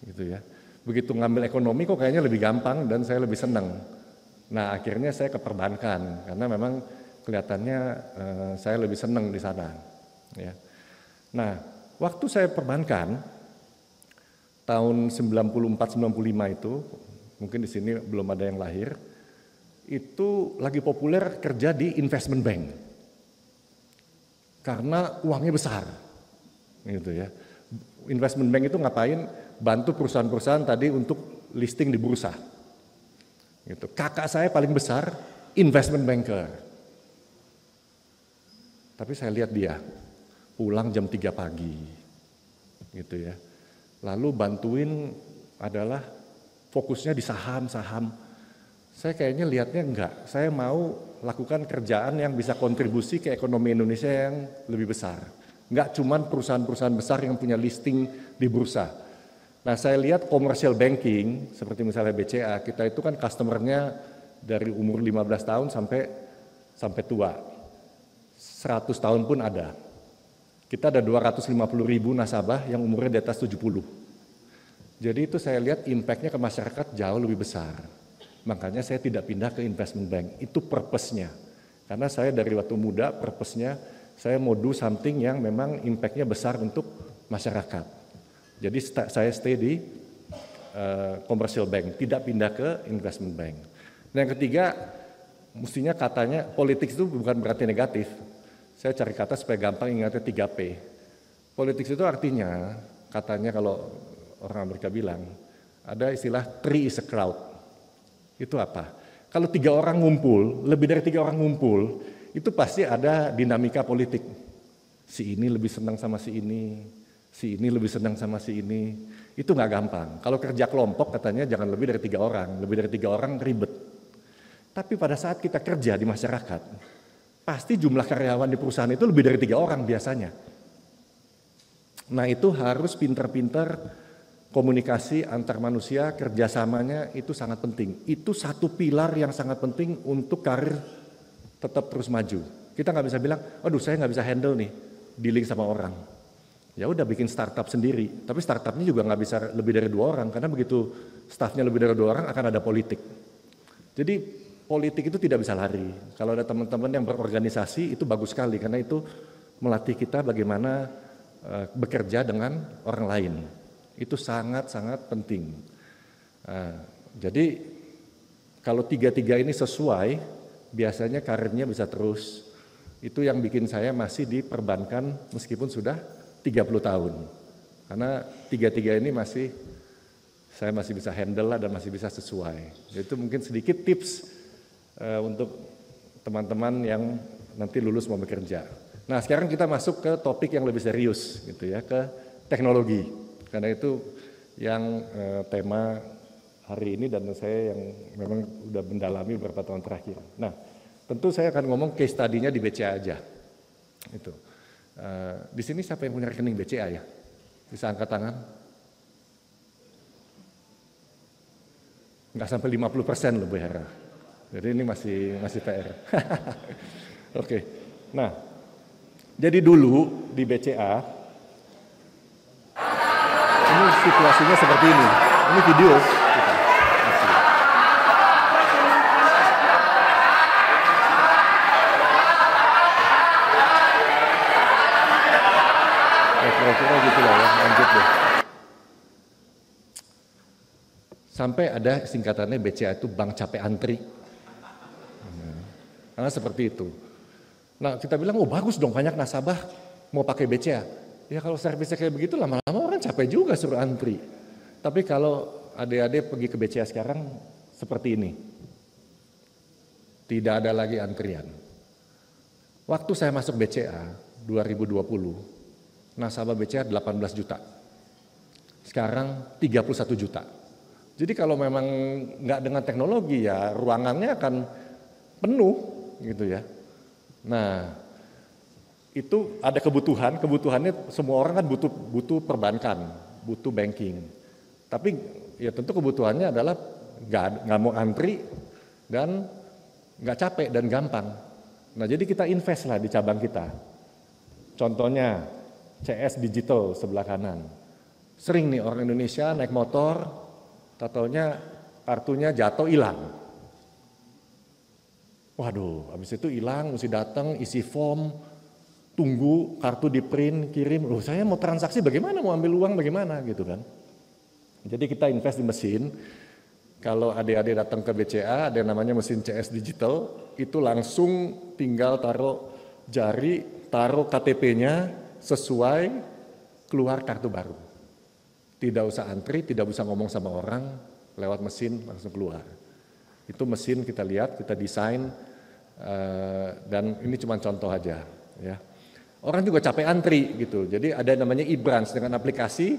gitu ya. Begitu ngambil ekonomi kok kayaknya lebih gampang dan saya lebih senang. Nah akhirnya saya ke perbankan karena memang kelihatannya saya lebih senang di sana. Ya. Nah waktu saya perbankan tahun 94-95 itu, mungkin di sini belum ada yang lahir, itu lagi populer kerja di investment bank karena uangnya besar, gitu ya. Investment bank itu ngapain? Bantu perusahaan-perusahaan tadi untuk listing di bursa. Gitu. Kakak saya paling besar investment banker. Tapi saya lihat dia pulang jam 3 pagi. Gitu ya. Lalu bantuin adalah fokusnya di saham-saham. Saya kayaknya lihatnya enggak. Saya mau lakukan kerjaan yang bisa kontribusi ke ekonomi Indonesia yang lebih besar. Enggak cuman perusahaan-perusahaan besar yang punya listing di bursa. Nah saya lihat commercial banking, seperti misalnya BCA, kita itu kan customernya dari umur 15 tahun sampai tua. 100 tahun pun ada. Kita ada 250.000 nasabah yang umurnya di atas 70. Jadi itu saya lihat impact-nya ke masyarakat jauh lebih besar. Makanya saya tidak pindah ke investment bank, itu purpose-nya. Karena saya dari waktu muda, purpose-nya saya mau do something yang memang impact-nya besar untuk masyarakat. Jadi saya stay di commercial bank, tidak pindah ke investment bank. Dan yang ketiga, mestinya katanya politik itu bukan berarti negatif. Saya cari kata supaya gampang ingatnya 3P. Politik itu artinya, katanya kalau orang Amerika bilang, ada istilah three is a crowd. Itu apa? Kalau 3 orang ngumpul, lebih dari 3 orang ngumpul, itu pasti ada dinamika politik. Si ini lebih senang sama si ini lebih senang sama si ini. Itu nggak gampang. Kalau kerja kelompok katanya jangan lebih dari 3 orang. Lebih dari 3 orang ribet. Tapi pada saat kita kerja di masyarakat, pasti jumlah karyawan di perusahaan itu lebih dari 3 orang biasanya. Nah itu harus pintar-pintar komunikasi antar manusia, kerjasamanya itu sangat penting. Itu satu pilar yang sangat penting untuk karir tetap terus maju. Kita nggak bisa bilang, aduh saya nggak bisa handle nih dealing sama orang. Ya udah bikin startup sendiri, tapi startupnya juga nggak bisa lebih dari 2 orang karena begitu staffnya lebih dari 2 orang akan ada politik. Jadi politik itu tidak bisa lari. Kalau ada teman-teman yang berorganisasi itu bagus sekali karena itu melatih kita bagaimana bekerja dengan orang lain. Itu sangat-sangat penting. Jadi kalau 3 ini sesuai, biasanya karirnya bisa terus. Itu yang bikin saya masih di perbankan meskipun sudah 30 tahun. Karena 3 ini saya masih bisa handle lah dan masih bisa sesuai. Jadi itu mungkin sedikit tips untuk teman-teman yang nanti lulus mau bekerja. Nah sekarang kita masuk ke topik yang lebih serius gitu ya, ke teknologi. Karena itu yang tema hari ini dan saya yang memang udah mendalami beberapa tahun terakhir. Nah tentu saya akan ngomong case study-nya di BCA aja. Itu. Di sini siapa yang punya rekening BCA ya? Bisa angkat tangan? Nggak sampai 50% loh Bu Hera. Jadi ini masih PR. Oke. Nah, jadi dulu di BCA ini situasinya seperti ini. Ini video. Kira-kira gitu lah ya, lanjut deh. Sampai ada singkatannya BCA itu Bank Capek Antri. Karena seperti itu. Nah kita bilang, oh bagus dong banyak nasabah mau pakai BCA. Ya kalau servisnya kayak begitu lama-lama orang capek juga suruh antri. Tapi kalau adik-adik pergi ke BCA sekarang seperti ini. Tidak ada lagi antrian. Waktu saya masuk BCA 2020, nasabah BCA 18 juta. Sekarang 31 juta. Jadi kalau memang nggak dengan teknologi ya ruangannya akan penuh gitu ya. Nah itu ada kebutuhannya semua orang kan butuh perbankan, butuh banking. Tapi ya tentu kebutuhannya adalah nggak mau antri dan nggak capek dan gampang. Nah jadi kita invest lah di cabang kita. Contohnya CS Digital sebelah kanan. Sering nih orang Indonesia naik motor, tatonya kartunya jatuh hilang. Waduh, habis itu hilang, mesti datang isi form, tunggu kartu di print, kirim. Loh saya mau transaksi bagaimana, mau ambil uang bagaimana gitu kan. Jadi kita invest di mesin. Kalau adik-adik datang ke BCA, ada yang namanya mesin CS Digital, itu langsung tinggal taruh jari, taruh KTP-nya sesuai, keluar kartu baru. Tidak usah antri, tidak usah ngomong sama orang, lewat mesin langsung keluar. Itu mesin kita lihat, kita desain, dan ini cuma contoh aja. Ya. Orang juga capek antri gitu, jadi ada namanya e-branch dengan aplikasi.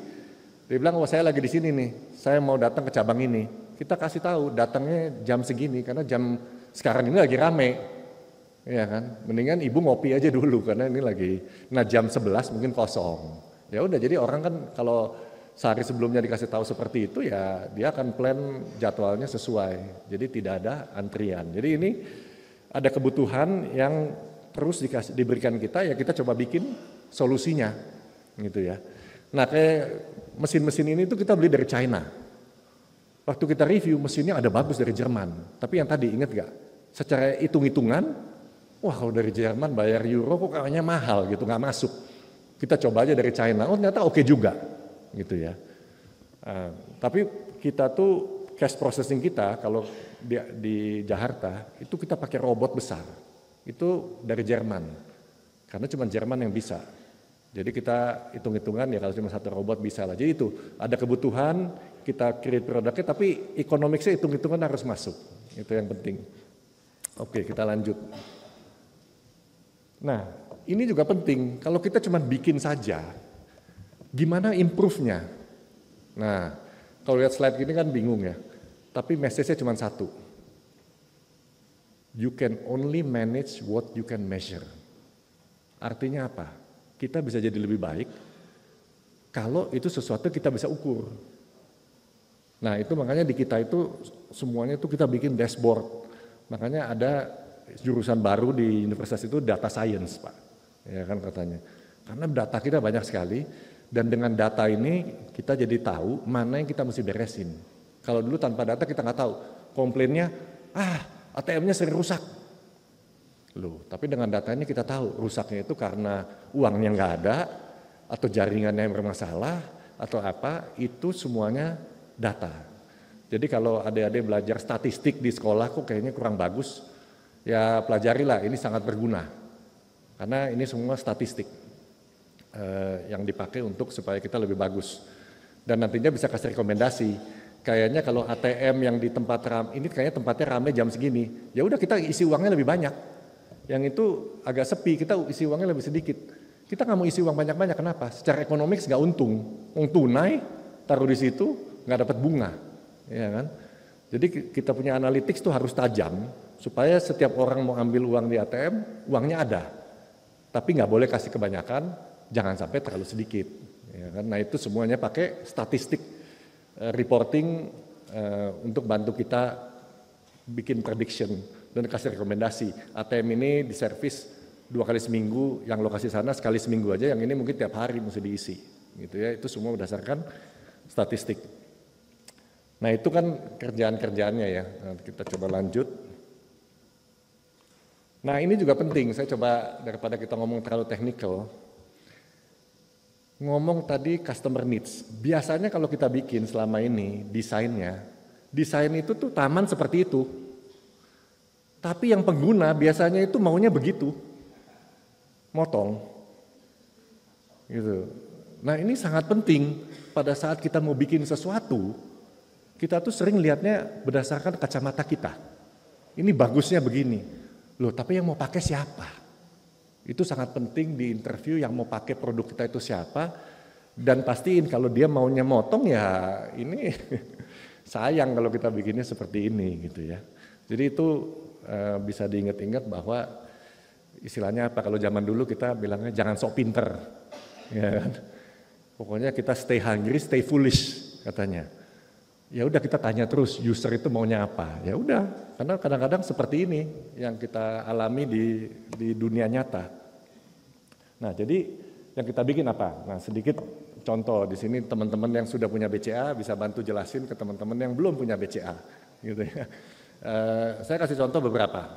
Dia bilang, oh saya lagi di sini nih, saya mau datang ke cabang ini. Kita kasih tahu datangnya jam segini karena jam sekarang ini lagi rame. Ya kan? Mendingan ibu ngopi aja dulu karena ini lagi jam 11 mungkin kosong. Ya udah jadi orang kan kalau sehari sebelumnya dikasih tahu seperti itu ya dia akan plan jadwalnya sesuai. Jadi tidak ada antrian. Jadi ini ada kebutuhan yang terus diberikan kita ya kita coba bikin solusinya gitu ya. Nah kayak mesin-mesin ini tuh kita beli dari China. Waktu kita review mesinnya ada bagus dari Jerman. Tapi yang tadi ingat gak? Secara hitung-hitungan, wah kalau dari Jerman bayar euro kok kayaknya mahal gitu, gak masuk. Kita coba aja dari China, oh ternyata oke juga gitu ya. Tapi kita tuh cash processing kita kalau di Jakarta itu kita pakai robot besar. Itu dari Jerman. Karena cuma Jerman yang bisa. Jadi kita hitung-hitungan ya kalau cuma satu robot bisa lah. Jadi itu ada kebutuhan, kita create produknya tapi economicsnya hitung-hitungan harus masuk. Itu yang penting. Oke kita lanjut. Nah ini juga penting, kalau kita cuma bikin saja, gimana improve-nya? Nah kalau lihat slide gini kan bingung ya, tapi message-nya cuma satu. You can only manage what you can measure. Artinya apa? Kita bisa jadi lebih baik kalau itu sesuatu kita bisa ukur. Nah itu makanya di kita itu semuanya itu kita bikin dashboard. Makanya ada jurusan baru di universitas itu data science Pak. Ya kan katanya. Karena data kita banyak sekali dan dengan data ini kita jadi tahu mana yang kita mesti beresin. Kalau dulu tanpa data kita nggak tahu. Komplainnya, ATM-nya sering rusak. Loh, tapi dengan data ini kita tahu rusaknya itu karena uangnya nggak ada atau jaringannya yang bermasalah atau apa, itu semuanya data. Jadi kalau adik-adik belajar statistik di sekolah kok kayaknya kurang bagus, ya pelajarilah, ini sangat berguna. Karena ini semua statistik yang dipakai untuk supaya kita lebih bagus. Dan nantinya bisa kasih rekomendasi. Kayaknya kalau ATM yang di tempat ini kayaknya tempatnya ramai jam segini, ya udah kita isi uangnya lebih banyak. Yang itu agak sepi, kita isi uangnya lebih sedikit. Kita nggak mau isi uang banyak-banyak, kenapa? Secara ekonomik nggak untung. Uang tunai, taruh di situ, nggak dapat bunga. Ya kan? Jadi kita punya analytics tuh harus tajam, supaya setiap orang mau ambil uang di ATM, uangnya ada. Tapi nggak boleh kasih kebanyakan, jangan sampai terlalu sedikit. Ya kan? Nah itu semuanya pakai statistik reporting untuk bantu kita bikin prediction dan kasih rekomendasi. ATM ini diservis 2 kali seminggu, yang lokasi sana sekali seminggu aja, yang ini mungkin tiap hari mesti diisi. Gitu ya, itu semua berdasarkan statistik. Nah itu kan kerjaan-kerjaannya ya. Nah, kita coba lanjut. Nah ini juga penting, saya coba daripada kita ngomong terlalu technical, ngomong tadi customer needs. Biasanya kalau kita bikin selama ini desainnya, desain itu tuh taman seperti itu. Tapi yang pengguna biasanya itu maunya begitu, motong, gitu. Nah ini sangat penting pada saat kita mau bikin sesuatu, kita tuh sering lihatnya berdasarkan kacamata kita. Ini bagusnya begini, loh tapi yang mau pakai siapa? Itu sangat penting di interview yang mau pakai produk kita itu siapa, dan pastiin kalau dia maunya motong ya ini Sayang kalau kita bikinnya seperti ini gitu ya. Jadi itu bisa diingat-ingat bahwa istilahnya apa, kalau zaman dulu kita bilangnya jangan sok pinter. Ya kan? Pokoknya kita stay hungry, stay foolish katanya. Ya udah kita tanya terus user itu maunya apa. Ya udah, karena kadang-kadang seperti ini yang kita alami di dunia nyata. Nah, jadi yang kita bikin apa? Nah, sedikit contoh di sini teman-teman yang sudah punya BCA bisa bantu jelasin ke teman-teman yang belum punya BCA gitu ya. Saya kasih contoh beberapa.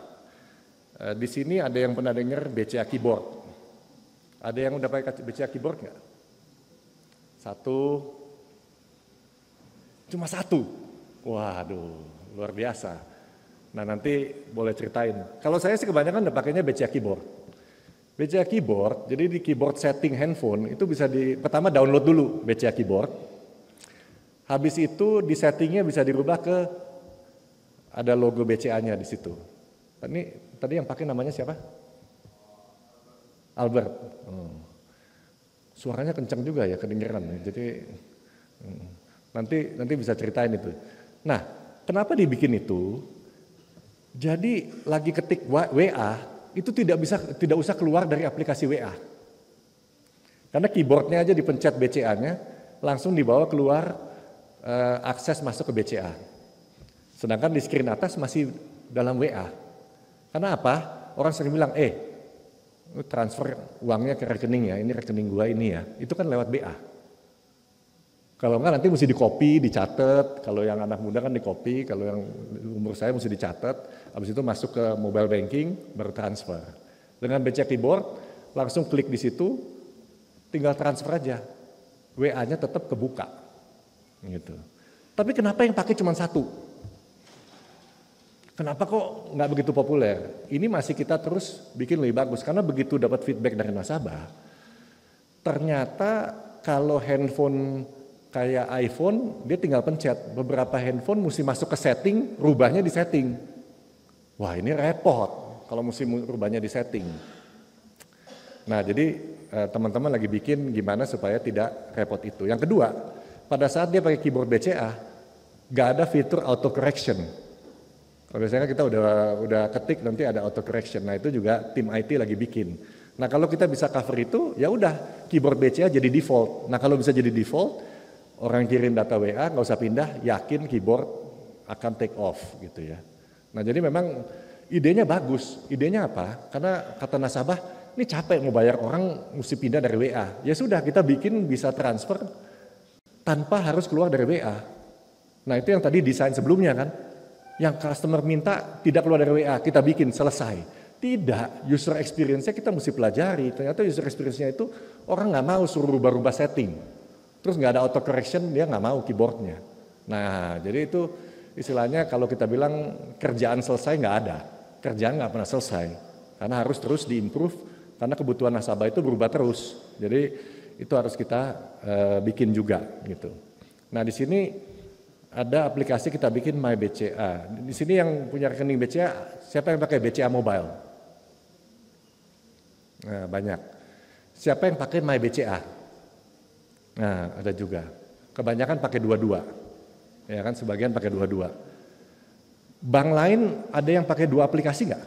Di sini ada yang pernah dengar BCA keyboard. Ada yang udah pakai BCA keyboard nggak? Cuma satu. Waduh, luar biasa. Nah, nanti boleh ceritain. Kalau saya sih kebanyakan udah pakainya BCA keyboard. BCA keyboard, jadi di keyboard setting handphone itu bisa pertama download dulu BCA keyboard. Habis itu di settingnya bisa dirubah ke ada logo BCA-nya di situ. Ini tadi yang pakai namanya siapa? Albert. Suaranya kencang juga ya, kedengeran. Jadi nanti bisa ceritain itu. Nah, kenapa dibikin itu? Jadi lagi ketik WA itu tidak usah keluar dari aplikasi WA. Karena keyboardnya aja dipencet BCA-nya, langsung dibawa keluar akses masuk ke BCA. Sedangkan di screen atas masih dalam WA. Karena apa? Orang sering bilang, transfer uangnya ke rekening ya, ini rekening gua ini ya. Itu kan lewat BA. Kalau enggak nanti mesti di-copy, dicatat. Kalau yang anak muda kan di-copy, kalau yang umur saya mesti dicatat. Habis itu masuk ke mobile banking, baru transfer. Dengan BCA keyboard, langsung klik di situ, tinggal transfer aja. WA-nya tetap kebuka. Gitu. Tapi kenapa yang pakai cuma satu? Kenapa kok nggak begitu populer? Ini masih kita terus bikin lebih bagus, karena begitu dapat feedback dari nasabah, ternyata kalau handphone kayak iPhone, dia tinggal pencet. Beberapa handphone mesti masuk ke setting, rubahnya di setting. Wah, ini repot kalau mesti rubahnya di setting. Nah, jadi teman-teman lagi bikin gimana supaya tidak repot itu. Yang kedua, pada saat dia pakai keyboard BCA, nggak ada fitur auto correction. Kalau biasanya kita udah ketik nanti ada auto correction. Nah, itu juga tim IT lagi bikin. Nah, kalau kita bisa cover itu, ya udah keyboard BCA jadi default. Nah, kalau bisa jadi default, orang kirim data WA nggak usah pindah, yakin keyboard akan take off gitu ya. Nah, jadi memang idenya bagus. Idenya apa? Karena kata nasabah, ini capek mau bayar orang mesti pindah dari WA. Ya sudah, kita bikin bisa transfer tanpa harus keluar dari WA. Nah, itu yang tadi desain sebelumnya kan. Yang customer minta tidak keluar dari WA, kita bikin selesai. Tidak, user experience-nya kita mesti pelajari. Ternyata user experience-nya itu orang nggak mau suruh rubah-rubah setting. Terus nggak ada auto correction, dia nggak mau keyboardnya. Nah, jadi itu istilahnya kalau kita bilang kerjaan selesai nggak ada. Kerjaan nggak pernah selesai. Karena harus terus diimprove, karena kebutuhan nasabah itu berubah terus. Jadi itu harus kita bikin juga gitu. Nah, di sini ada aplikasi kita bikin My BCA. Di sini yang punya rekening BCA, siapa yang pakai BCA Mobile? Nah, banyak. Siapa yang pakai My BCA? Nah, ada juga. Kebanyakan pakai dua-dua. Ya kan, sebagian pakai dua-dua. Bank lain ada yang pakai dua aplikasi nggak?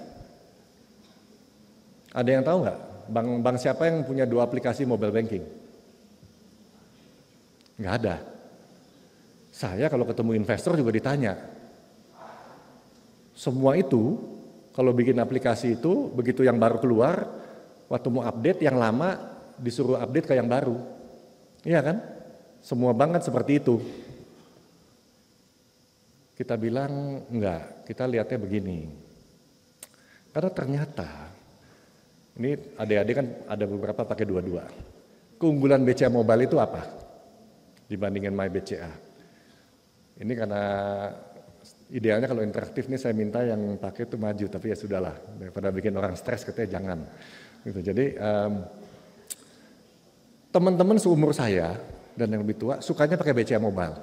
Ada yang tahu nggak? Bank siapa yang punya dua aplikasi mobile banking? Nggak ada. Saya kalau ketemu investor juga ditanya. Semua itu, kalau bikin aplikasi itu, begitu yang baru keluar, waktu mau update, yang lama disuruh update ke yang baru. Iya kan? Semua bank kan seperti itu. Kita bilang enggak, kita lihatnya begini. Karena ternyata, ini adik-adik kan ada beberapa pakai dua-dua. Keunggulan BCA Mobile itu apa? Dibandingin My BCA. Ini karena idealnya kalau interaktif nih saya minta yang pakai itu maju, tapi ya sudahlah, daripada bikin orang stres katanya jangan. Gitu. Jadi teman-teman seumur saya dan yang lebih tua sukanya pakai BCA Mobile.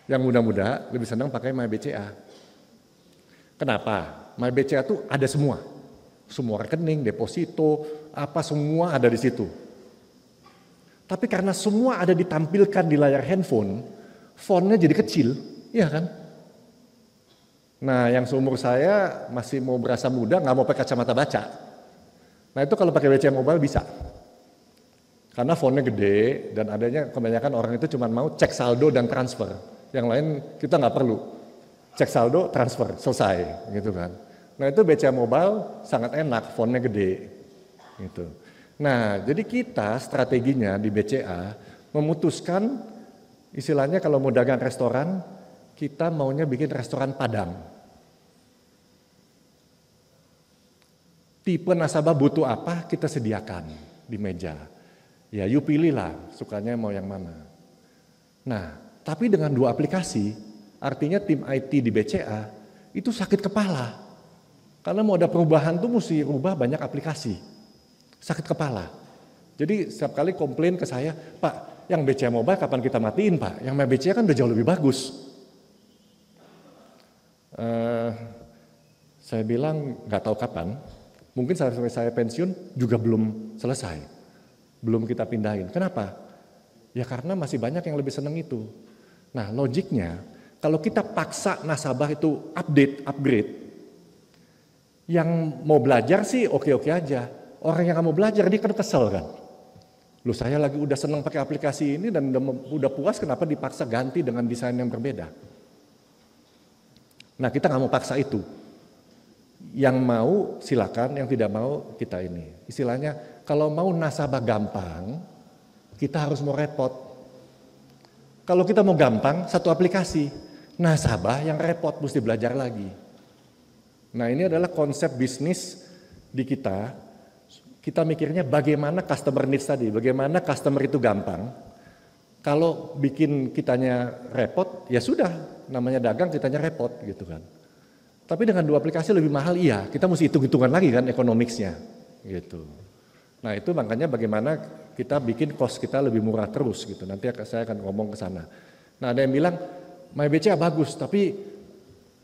Yang muda-muda lebih senang pakai My BCA. Kenapa? My BCA tuh ada semua. Semua rekening, deposito, apa semua ada di situ. Tapi karena semua ada ditampilkan di layar handphone, fontnya jadi kecil, iya kan? Nah, yang seumur saya masih mau berasa muda, nggak mau pakai kacamata baca. Nah, itu kalau pakai BCA Mobile bisa. Karena fontnya gede dan adanya kebanyakan orang itu cuma mau cek saldo dan transfer. Yang lain kita nggak perlu. Cek saldo, transfer, selesai, gitu kan. Nah, itu BCA Mobile sangat enak, fontnya gede, gitu. Nah, jadi kita strateginya di BCA memutuskan istilahnya kalau mau dagang restoran, kita maunya bikin restoran Padang. Tipe nasabah butuh apa, kita sediakan di meja. Ya, you pilihlah, sukanya mau yang mana. Nah, tapi dengan 2 aplikasi, artinya tim IT di BCA itu sakit kepala. Karena mau ada perubahan tuh mesti rubah banyak aplikasi. Sakit kepala. Jadi setiap kali komplain ke saya, Pak, yang BCA Mobile kapan kita matiin, Pak? Yang BCA kan udah jauh lebih bagus. Saya bilang nggak tahu kapan. Mungkin sampai saya pensiun juga belum selesai. Belum kita pindahin. Kenapa? Ya karena masih banyak yang lebih seneng itu. Nah, logiknya kalau kita paksa nasabah itu upgrade, yang mau belajar sih oke-oke aja. Orang yang nggak mau belajar dia kan kesel kan. Loh, saya lagi udah seneng pakai aplikasi ini dan udah puas, kenapa dipaksa ganti dengan desain yang berbeda? Nah, kita nggak mau paksa itu. Yang mau silakan, yang tidak mau kita ini. Istilahnya kalau mau nasabah gampang, kita harus mau repot. Kalau kita mau gampang, satu aplikasi. Nasabah yang repot, mesti belajar lagi. Nah, ini adalah konsep bisnis di kita. Kita mikirnya bagaimana customer needs tadi, bagaimana customer itu gampang. Kalau bikin kitanya repot, ya sudah, namanya dagang kitanya repot gitu kan. Tapi dengan 2 aplikasi lebih mahal, iya, kita mesti hitung-hitungan lagi kan economics-nya gitu. Nah, itu makanya bagaimana kita bikin cost kita lebih murah terus gitu. Nanti saya akan ngomong ke sana. Nah, ada yang bilang MyBCA bagus, tapi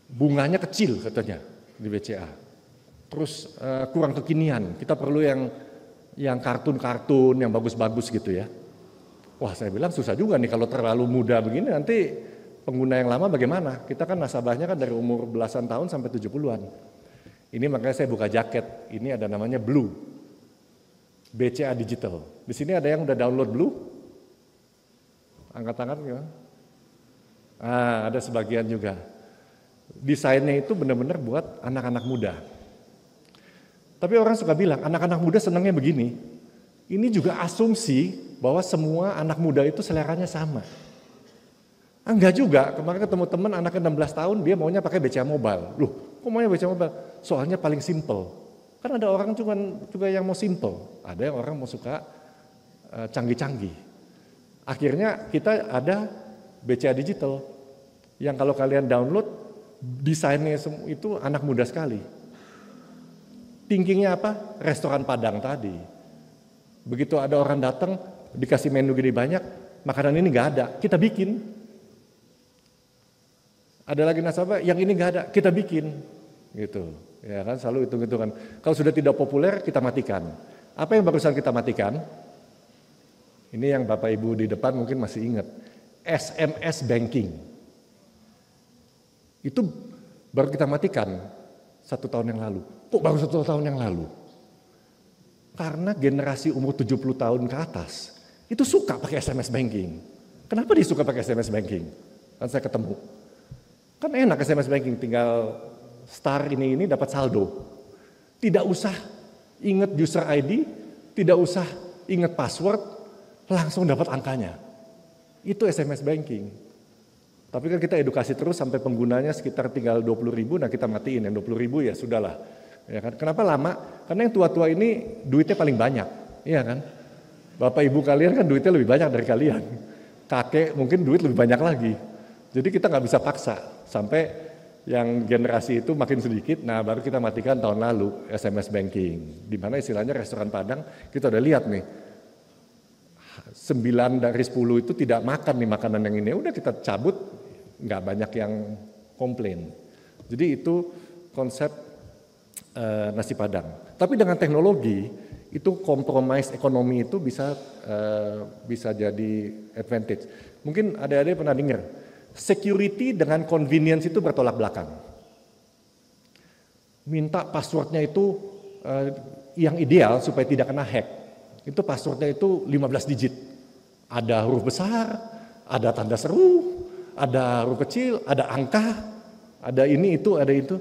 bunganya kecil katanya di BCA. Terus kurang kekinian. Kita perlu yang kartun-kartun yang bagus-bagus gitu ya. Wah, saya bilang susah juga nih kalau terlalu muda begini, nanti pengguna yang lama bagaimana? Kita kan nasabahnya kan dari umur belasan tahun sampai 70-an. Ini makanya saya buka jaket. Ini ada namanya Blue. BCA Digital. Di sini ada yang udah download Blue? Angkat tangan gimana? Ada sebagian juga. Desainnya itu benar-benar buat anak-anak muda. Tapi orang suka bilang, anak-anak muda senangnya begini. Ini juga asumsi bahwa semua anak muda itu seleranya sama. Enggak juga, kemarin ketemu teman anaknya 16 tahun, dia maunya pakai BCA Mobile. Loh, kok maunya BCA Mobile? Soalnya paling simple. Kan ada orang juga yang mau simple, ada yang orang mau suka canggih-canggih. Akhirnya kita ada BCA Digital, yang kalau kalian download, desainnya itu anak muda sekali. Thinkingnya apa? Restoran Padang tadi. Begitu ada orang datang, dikasih menu gini banyak, makanan ini nggak ada, kita bikin. Ada lagi nasabah, yang ini nggak ada, kita bikin, gitu. Ya kan, selalu hitung-hitungan. Kalau sudah tidak populer, kita matikan. Apa yang barusan kita matikan? Ini yang Bapak Ibu di depan mungkin masih ingat. SMS banking. Itu baru kita matikan 1 tahun yang lalu. Kok baru 1 tahun yang lalu? Karena generasi umur 70 tahun ke atas itu suka pakai SMS banking. Kenapa dia suka pakai SMS banking? Kan saya ketemu. Kan enak SMS banking, tinggal star ini dapat saldo. Tidak usah ingat user ID, tidak usah ingat password, langsung dapat angkanya. Itu SMS banking. Tapi kan kita edukasi terus sampai penggunanya sekitar tinggal 20.000, nah kita matiin yang 20.000 ya sudahlah. Ya kan? Kenapa lama? Karena yang tua-tua ini duitnya paling banyak, iya kan? Bapak ibu kalian kan duitnya lebih banyak dari kalian. Kakek mungkin duit lebih banyak lagi. Jadi kita nggak bisa paksa sampai yang generasi itu makin sedikit. Nah baru kita matikan tahun lalu SMS banking. Di mana istilahnya restoran Padang kita udah lihat nih. 9 dari 10 itu tidak makan nih makanan yang ini. Udah kita cabut, nggak banyak yang komplain. Jadi itu konsep nasi Padang. Tapi dengan teknologi itu compromise ekonomi itu bisa jadi advantage. Mungkin adik-adik pernah dengar security dengan convenience itu bertolak belakang. Minta passwordnya itu yang ideal supaya tidak kena hack. Itu passwordnya itu 15 digit. Ada huruf besar, ada tanda seru, ada huruf kecil, ada angka, ada ini itu, ada itu.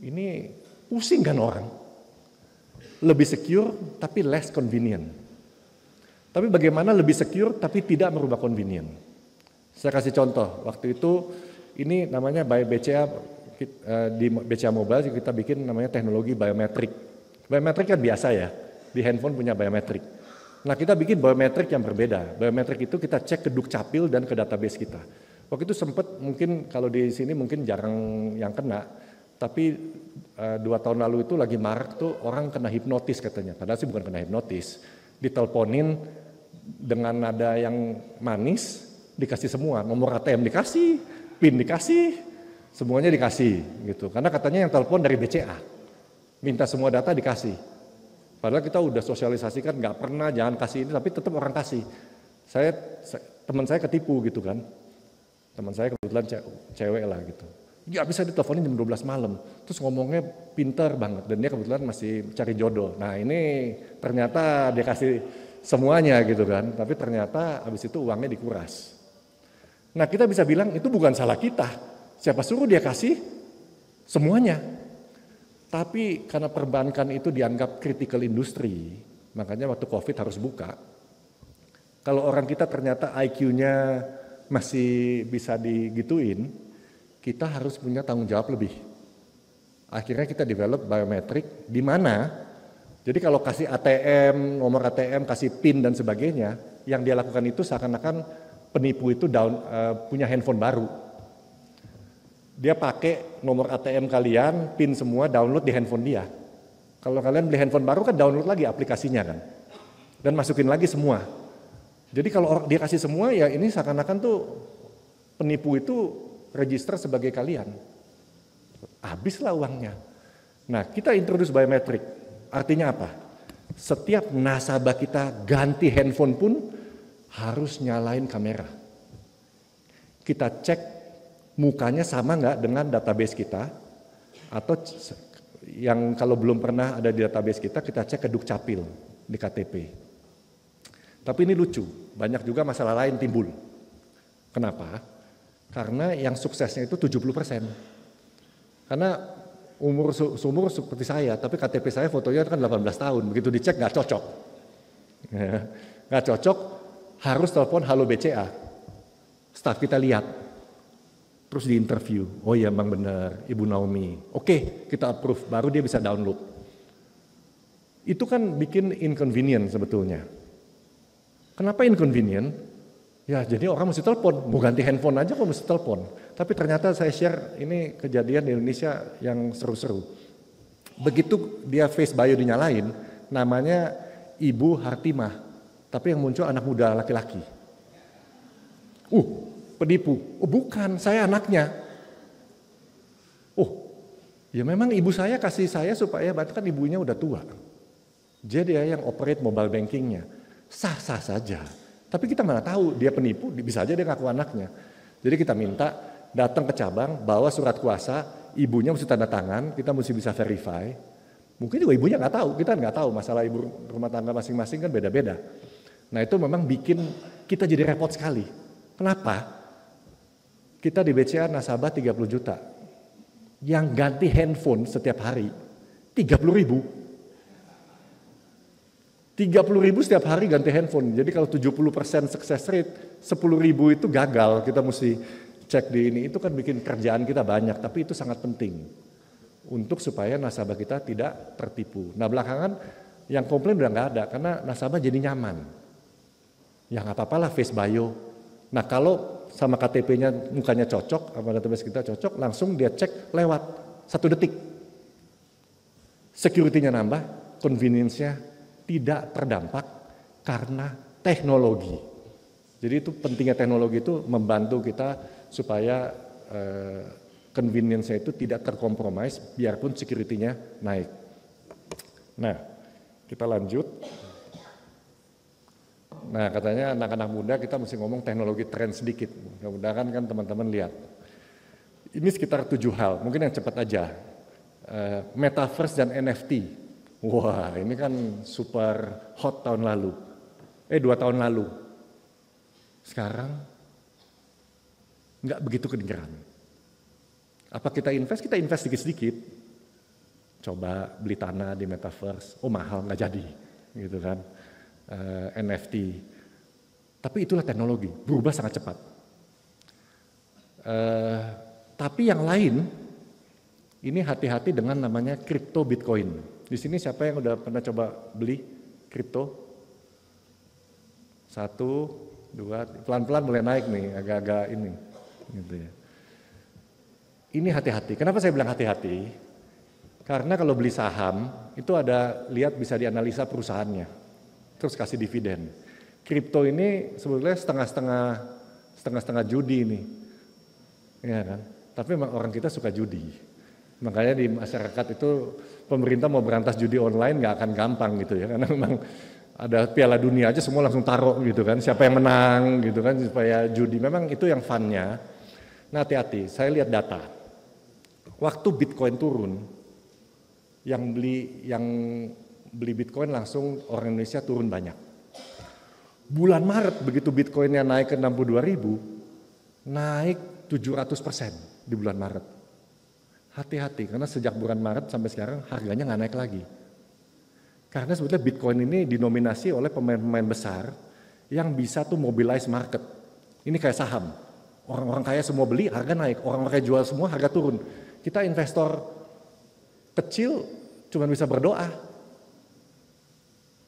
Ini pusing kan orang. Lebih secure tapi less convenient. Tapi bagaimana lebih secure tapi tidak merubah convenient? Saya kasih contoh, waktu itu ini namanya by BCA, di BCA Mobile kita bikin namanya teknologi biometrik. Biometrik kan biasa ya, di handphone punya biometrik. Nah kita bikin biometrik yang berbeda. Biometrik itu kita cek ke Dukcapil dan ke database kita. Waktu itu sempat mungkin kalau di sini mungkin jarang yang kena, tapi 2 tahun lalu itu lagi marak tuh orang kena hipnotis katanya. Padahal sih bukan kena hipnotis, diteleponin dengan nada yang manis, dikasih semua, nomor ATM dikasih, PIN dikasih, semuanya dikasih gitu. Karena katanya yang telepon dari BCA, minta semua data dikasih. Padahal kita udah sosialisasikan nggak pernah jangan kasih ini, tapi tetap orang kasih. Teman saya ketipu gitu kan, teman saya kebetulan cewek lah gitu. Nggak bisa diteleponin jam 12 malam, terus ngomongnya pinter banget dan dia kebetulan masih cari jodoh. Nah ini ternyata dia kasih semuanya gitu kan, tapi ternyata habis itu uangnya dikuras. Nah kita bisa bilang itu bukan salah kita, siapa suruh dia kasih semuanya. Tapi karena perbankan itu dianggap critical industry, makanya waktu COVID harus buka. Kalau orang kita ternyata IQ-nya masih bisa digituin, kita harus punya tanggung jawab lebih. Akhirnya kita develop biometrik di mana, jadi kalau kasih ATM, nomor ATM, kasih PIN dan sebagainya, yang dia lakukan itu seakan-akan penipu itu punya handphone baru. Dia pakai nomor ATM kalian, PIN semua, download di handphone dia. Kalau kalian beli handphone baru kan download lagi aplikasinya kan. Dan masukin lagi semua. Jadi kalau dia kasih semua ya ini seakan-akan tuh penipu itu register sebagai kalian. Habislah uangnya. Nah kita introduce biometrik. Artinya apa? Setiap nasabah kita ganti handphone pun harus nyalain kamera. Kita cek mukanya sama nggak dengan database kita, atau yang kalau belum pernah ada di database kita cek ke Dukcapil di KTP. Tapi ini lucu, banyak juga masalah lain timbul. Kenapa? Karena yang suksesnya itu 70%. Karena sumur seperti saya, tapi KTP saya fotonya kan 18 tahun, begitu dicek nggak cocok. Nggak cocok, harus telepon halo BCA. Staf kita lihat. Terus di interview, oh iya bang benar, Ibu Naomi. Oke, kita approve, baru dia bisa download. Itu kan bikin inconvenient sebetulnya. Kenapa inconvenient? Ya jadi orang mesti telepon, mau ganti handphone aja kok mesti telepon. Tapi ternyata saya share ini kejadian di Indonesia yang seru-seru. Begitu dia face bio dinyalain, namanya Ibu Hartimah. Tapi yang muncul anak muda laki-laki. Penipu. Oh bukan, saya anaknya. Oh, ya memang ibu saya kasih saya supaya, berarti kan ibunya udah tua. Jadi dia yang operate mobile bankingnya. Sah-sah saja. Tapi kita mana tahu dia penipu, bisa aja dia ngaku anaknya. Jadi kita minta datang ke cabang, bawa surat kuasa, ibunya mesti tanda tangan, kita mesti bisa verify. Mungkin juga ibunya nggak tahu, kita nggak tahu, masalah ibu rumah tangga masing-masing kan beda-beda. Nah itu memang bikin kita jadi repot sekali. Kenapa? Kita di BCA nasabah 30 juta. Yang ganti handphone setiap hari 30.000. 30.000 setiap hari ganti handphone. Jadi kalau 70% success rate, 10.000 itu gagal. Kita mesti cek di ini. Itu kan bikin kerjaan kita banyak, tapi itu sangat penting untuk supaya nasabah kita tidak tertipu. Nah belakangan yang komplain udah nggak ada karena nasabah jadi nyaman. Ya nggak apa-apa lah face bio. Nah kalau sama KTP-nya mukanya cocok, sama database kita cocok, langsung dia cek lewat 1 detik. Security-nya nambah, convenience-nya tidak terdampak karena teknologi. Jadi itu pentingnya teknologi itu membantu kita supaya convenience-nya itu tidak terkompromis biarpun security-nya naik. Nah, kita lanjut. Nah katanya anak-anak muda kita mesti ngomong teknologi tren sedikit. Mudah-mudahan kan teman-teman lihat. Ini sekitar 7 hal, mungkin yang cepat aja. Metaverse dan NFT. Wah ini kan super hot tahun lalu. 2 tahun lalu. Sekarang nggak begitu kedengeran. Apa kita invest? Kita invest sedikit-sedikit. Coba beli tanah di Metaverse, mahal nggak jadi. Gitu kan. NFT. Tapi itulah teknologi, berubah sangat cepat. Tapi yang lain, ini hati-hati dengan namanya kripto Bitcoin. Di sini siapa yang udah pernah coba beli kripto? 1, 2, pelan-pelan mulai naik nih, agak-agak ini. Gitu ya. Ini hati-hati. Kenapa saya bilang hati-hati? Karena kalau beli saham, itu ada lihat bisa dianalisa perusahaannya. Terus kasih dividen. Kripto ini sebetulnya setengah-setengah judi ini. Ya kan? Tapi memang orang kita suka judi. Makanya di masyarakat itu pemerintah mau berantas judi online nggak akan gampang gitu ya. Karena memang ada Piala Dunia aja semua langsung taruh gitu kan. Siapa yang menang gitu kan supaya judi. Memang itu yang funnya. Nah hati-hati, saya lihat data. Waktu Bitcoin turun, yang beli Bitcoin langsung orang Indonesia turun banyak. Bulan Maret begitu Bitcoinnya naik ke 62.000, naik 700% di bulan Maret. Hati-hati karena sejak bulan Maret sampai sekarang harganya nggak naik lagi. Karena sebetulnya Bitcoin ini dinominasi oleh pemain-pemain besar yang bisa tuh mobilize market. Ini kayak saham. Orang-orang kaya semua beli, harga naik. Orang-orang kaya jual semua, harga turun. Kita investor kecil cuma bisa berdoa.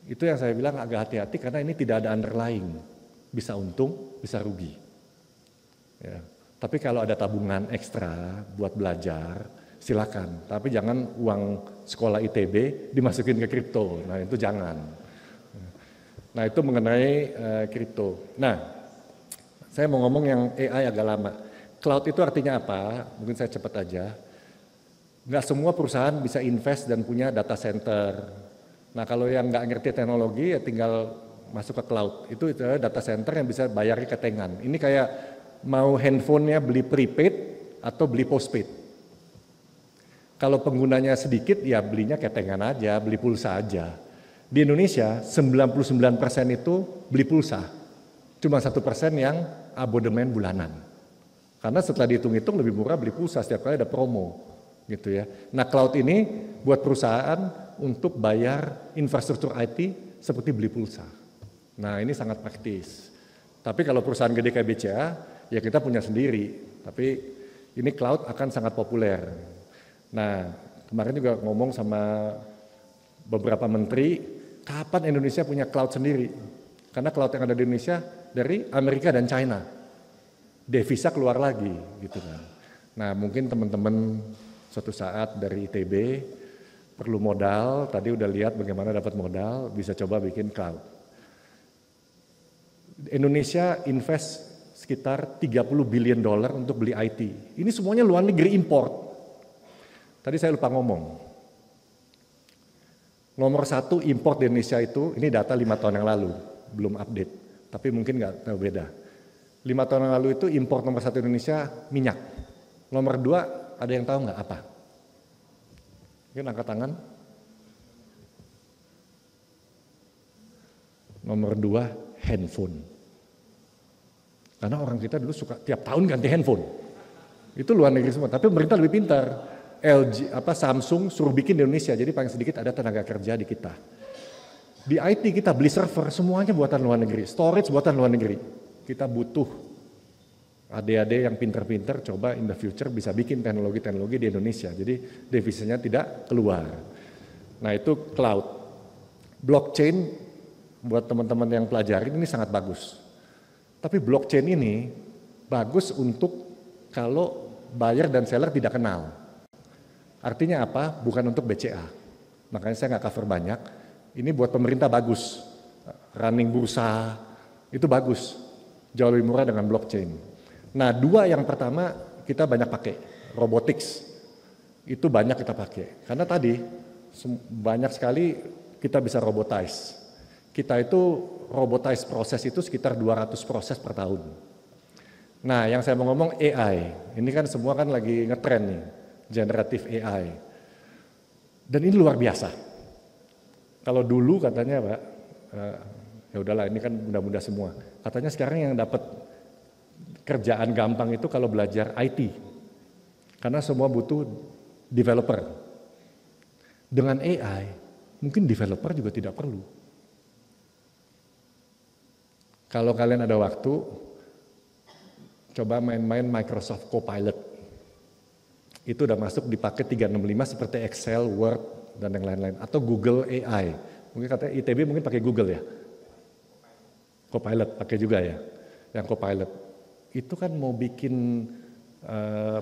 Itu yang saya bilang agak hati-hati karena ini tidak ada underlying. Bisa untung, bisa rugi. Ya. Tapi kalau ada tabungan ekstra buat belajar, silakan. Tapi jangan uang sekolah ITB dimasukin ke kripto. Nah itu jangan. Nah itu mengenai kripto. Nah saya mau ngomong yang AI agak lama. Cloud itu artinya apa? Mungkin saya cepat aja. Nggak semua perusahaan bisa invest dan punya data center. Nah kalau yang nggak ngerti teknologi ya tinggal masuk ke cloud. Itu data center yang bisa bayarnya ketengan. Ini kayak mau handphonenya beli prepaid atau beli postpaid. Kalau penggunanya sedikit ya belinya ketengan aja, beli pulsa aja. Di Indonesia 99% itu beli pulsa. Cuma 1% yang abodemen bulanan. Karena setelah dihitung-hitung lebih murah beli pulsa, setiap kali ada promo. Gitu ya. Nah cloud ini buat perusahaan untuk bayar infrastruktur IT seperti beli pulsa. Nah ini sangat praktis. Tapi kalau perusahaan gede kayak BCA, ya kita punya sendiri. Tapi ini cloud akan sangat populer. Nah kemarin juga ngomong sama beberapa menteri, kapan Indonesia punya cloud sendiri? Karena cloud yang ada di Indonesia dari Amerika dan China. Devisa keluar lagi gitu kan. Nah mungkin teman-teman suatu saat dari ITB perlu modal, tadi udah lihat bagaimana dapat modal, bisa coba bikin cloud. Indonesia invest sekitar 30 billion dollar untuk beli IT. Ini semuanya luar negeri import. Tadi saya lupa ngomong. Nomor 1 import di Indonesia itu, ini data 5 tahun yang lalu, belum update, tapi mungkin nggak tahu beda. 5 tahun yang lalu itu import nomor 1 Indonesia minyak. Nomor 2 ada yang tahu nggak apa? Mungkin angkat tangan. Nomor 2 handphone. Karena orang kita dulu suka tiap tahun ganti handphone. Itu luar negeri semua, tapi pemerintah lebih pintar. Samsung suruh bikin di Indonesia, jadi paling sedikit ada tenaga kerja di kita. Di IT kita beli server, semuanya buatan luar negeri, storage buatan luar negeri. Kita butuh adik-adik yang pintar-pintar coba in the future bisa bikin teknologi-teknologi di Indonesia. Jadi devisanya tidak keluar. Nah itu cloud. Blockchain buat teman-teman yang pelajarin ini sangat bagus. Tapi blockchain ini bagus untuk kalau buyer dan seller tidak kenal. Artinya apa? Bukan untuk BCA. Makanya saya nggak cover banyak. Ini buat pemerintah bagus. Running bursa itu bagus. Jauh lebih murah dengan blockchain. Nah 2 yang pertama kita banyak pakai. Robotics. Itu banyak kita pakai. Karena tadi banyak sekali kita bisa robotize. kita itu robotize proses itu sekitar 200 proses per tahun. Nah, yang saya mau ngomong AI, ini kan semua kan lagi ngetren nih, generative AI. Dan ini luar biasa. Kalau dulu katanya Pak, ya udahlah ini kan mudah-mudah semua. Katanya sekarang yang dapat kerjaan gampang itu kalau belajar IT. Karena semua butuh developer. Dengan AI, mungkin developer juga tidak perlu. Kalau kalian ada waktu, coba main-main Microsoft Copilot. Itu udah masuk di paket 365 seperti Excel, Word, dan yang lain-lain. Atau Google AI. Mungkin katanya ITB mungkin pakai Google ya. Copilot pakai juga ya. Yang Copilot. Itu kan mau bikin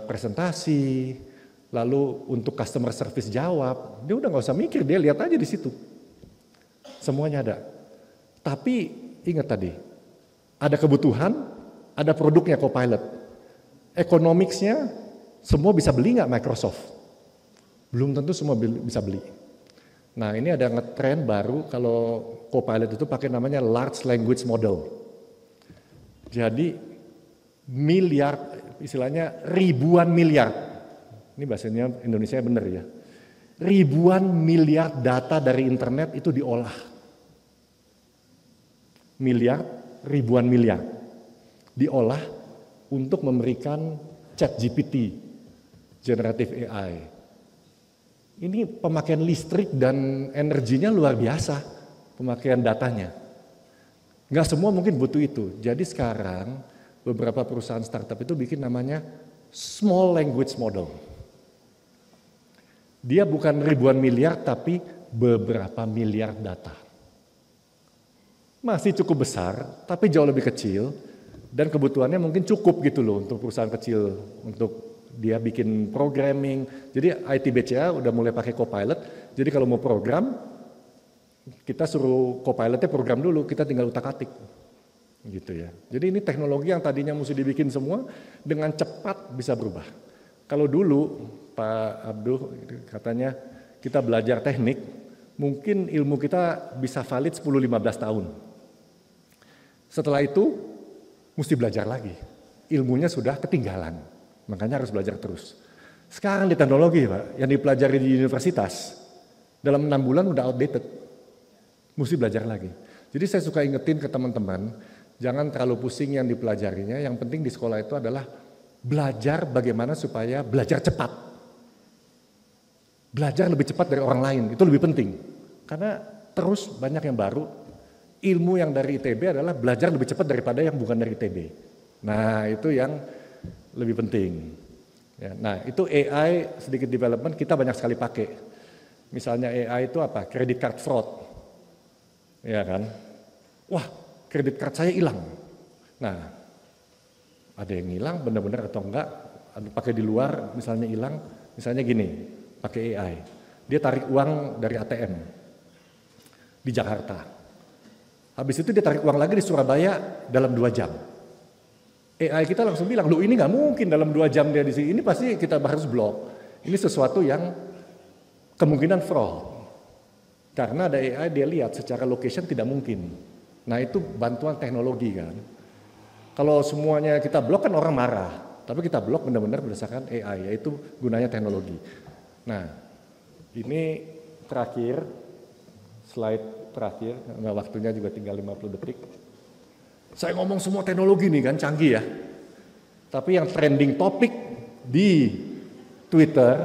presentasi, lalu untuk customer service jawab. Dia udah gak usah mikir, dia lihat aja di situ. Semuanya ada. Tapi ingat tadi, ada kebutuhan, ada produknya Copilot. Economics-nya semua bisa beli nggak Microsoft? Belum tentu semua bisa beli. Nah ini ada ngetrend baru kalau Copilot itu pakai namanya Large Language Model. Jadi miliar, istilahnya ribuan miliar. Ini bahasanya Indonesia bener ya. Ribuan miliar data dari internet itu diolah. Miliar, ribuan miliar. Diolah untuk memberikan ChatGPT, generative AI. Ini pemakaian listrik dan energinya luar biasa, pemakaian datanya. Nggak semua mungkin butuh itu. Jadi sekarang beberapa perusahaan startup itu bikin namanya small language model. Dia bukan ribuan miliar tapi beberapa miliar data. Masih cukup besar tapi jauh lebih kecil dan kebutuhannya mungkin cukup gitu loh untuk perusahaan kecil untuk dia bikin programming. Jadi IT BCA udah mulai pakai Copilot. Jadi kalau mau program kita suruh Copilotnya program dulu, kita tinggal utak-atik. Gitu ya. Jadi ini teknologi yang tadinya mesti dibikin semua dengan cepat bisa berubah. Kalau dulu Pak Abduh katanya kita belajar teknik, mungkin ilmu kita bisa valid 10-15 tahun. Setelah itu mesti belajar lagi. Ilmunya sudah ketinggalan, makanya harus belajar terus. Sekarang di teknologi Pak, yang dipelajari di universitas, dalam 6 bulan udah outdated. Mesti belajar lagi. Jadi saya suka ingetin ke teman-teman, jangan terlalu pusing yang dipelajarinya, yang penting di sekolah itu adalah belajar bagaimana supaya belajar cepat. Belajar lebih cepat dari orang lain, itu lebih penting. Karena terus banyak yang baru, ilmu yang dari ITB adalah belajar lebih cepat daripada yang bukan dari ITB. Nah itu yang lebih penting. Ya, nah itu AI sedikit development kita banyak sekali pakai. Misalnya AI itu apa? Credit card fraud. Ya kan? Wah, kredit card saya hilang. Nah, ada yang hilang benar-benar atau enggak, pakai di luar misalnya hilang, misalnya gini, pakai AI. Dia tarik uang dari ATM di Jakarta. Habis itu dia tarik uang lagi di Surabaya dalam 2 jam. AI kita langsung bilang, loh ini nggak mungkin dalam 2 jam dia di sini, ini pasti kita harus blok. Ini sesuatu yang kemungkinan fraud. Karena ada AI dia lihat secara location tidak mungkin. Nah itu bantuan teknologi kan. Kalau semuanya kita blok kan orang marah. Tapi kita blok benar-benar berdasarkan AI, yaitu gunanya teknologi. Nah ini terakhir, slide terakhir, karena waktunya juga tinggal 50 detik. Saya ngomong semua teknologi nih kan, canggih ya. Tapi yang trending topik di Twitter,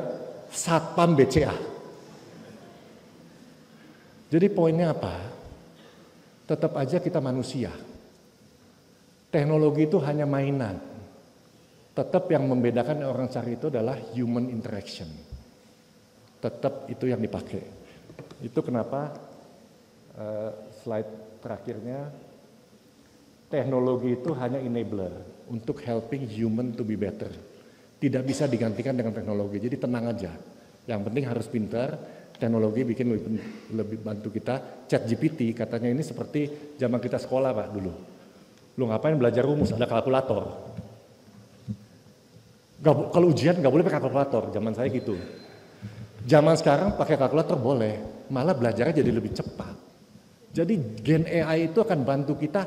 Satpam BCA. Jadi poinnya apa? Tetap aja kita manusia. Teknologi itu hanya mainan. Tetap yang membedakan orang cari itu adalah human interaction. Tetap itu yang dipakai. Itu kenapa slide terakhirnya, teknologi itu hanya enabler untuk helping human to be better. Tidak bisa digantikan dengan teknologi, jadi tenang aja. Yang penting harus pintar. Teknologi bikin lebih bantu kita. ChatGPT katanya ini seperti zaman kita sekolah Pak dulu. Lu ngapain belajar rumus, ada kalkulator. Kalau ujian nggak boleh pakai kalkulator, zaman saya gitu. Zaman sekarang pakai kalkulator boleh, malah belajarnya jadi lebih cepat. Jadi Gen AI itu akan bantu kita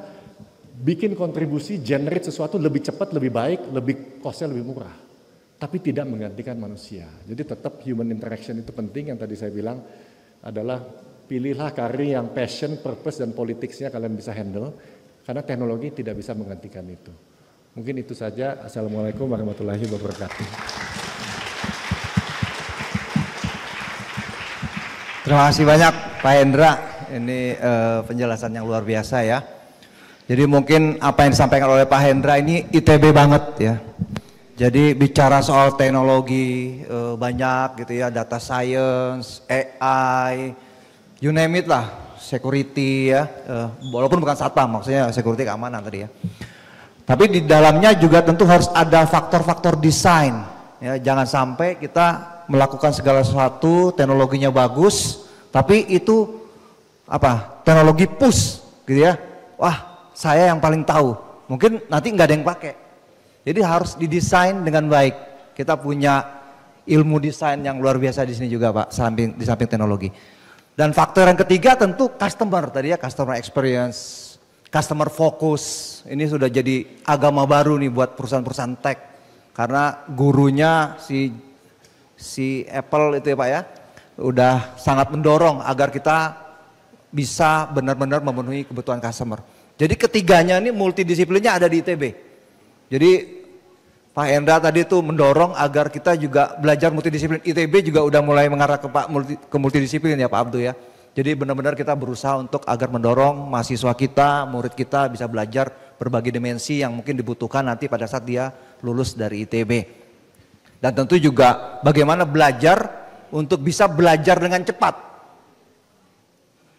bikin kontribusi, generate sesuatu lebih cepat, lebih baik, lebih costnya lebih murah. Tapi tidak menggantikan manusia. Jadi tetap human interaction itu penting, yang tadi saya bilang adalah pilihlah karir yang passion, purpose, dan politicsnya kalian bisa handle. Karena teknologi tidak bisa menggantikan itu. Mungkin itu saja. Assalamualaikum warahmatullahi wabarakatuh. Terima kasih banyak Pak Hendra. Ini penjelasan yang luar biasa ya. Jadi mungkin apa yang disampaikan oleh Pak Hendra ini ITB banget ya. Jadi bicara soal teknologi banyak gitu ya, data science, AI, you name it lah, security ya. Walaupun bukan satpam, maksudnya security keamanan tadi ya. Tapi di dalamnya juga tentu harus ada faktor-faktor desain. Ya, jangan sampai kita melakukan segala sesuatu, teknologinya bagus, tapi itu apa? Teknologi push, gitu ya. Wah, saya yang paling tahu. Mungkin nanti nggak ada yang pakai. Jadi harus didesain dengan baik. Kita punya ilmu desain yang luar biasa di sini juga, Pak, di samping teknologi. Dan faktor yang ketiga tentu customer tadi ya, customer experience. Customer focus, ini sudah jadi agama baru nih buat perusahaan-perusahaan tech. Karena gurunya si Apple itu ya Pak ya, udah sangat mendorong agar kita bisa benar-benar memenuhi kebutuhan customer. Jadi ketiganya ini multidisiplinnya ada di ITB. Jadi Pak Hendra tadi tuh mendorong agar kita juga belajar multidisiplin. ITB juga udah mulai mengarah ke multidisiplin ya Pak Abdul ya. Jadi benar-benar kita berusaha untuk agar mendorong mahasiswa kita, murid kita bisa belajar berbagai dimensi yang mungkin dibutuhkan nanti pada saat dia lulus dari ITB. Dan tentu juga bagaimana belajar untuk bisa belajar dengan cepat.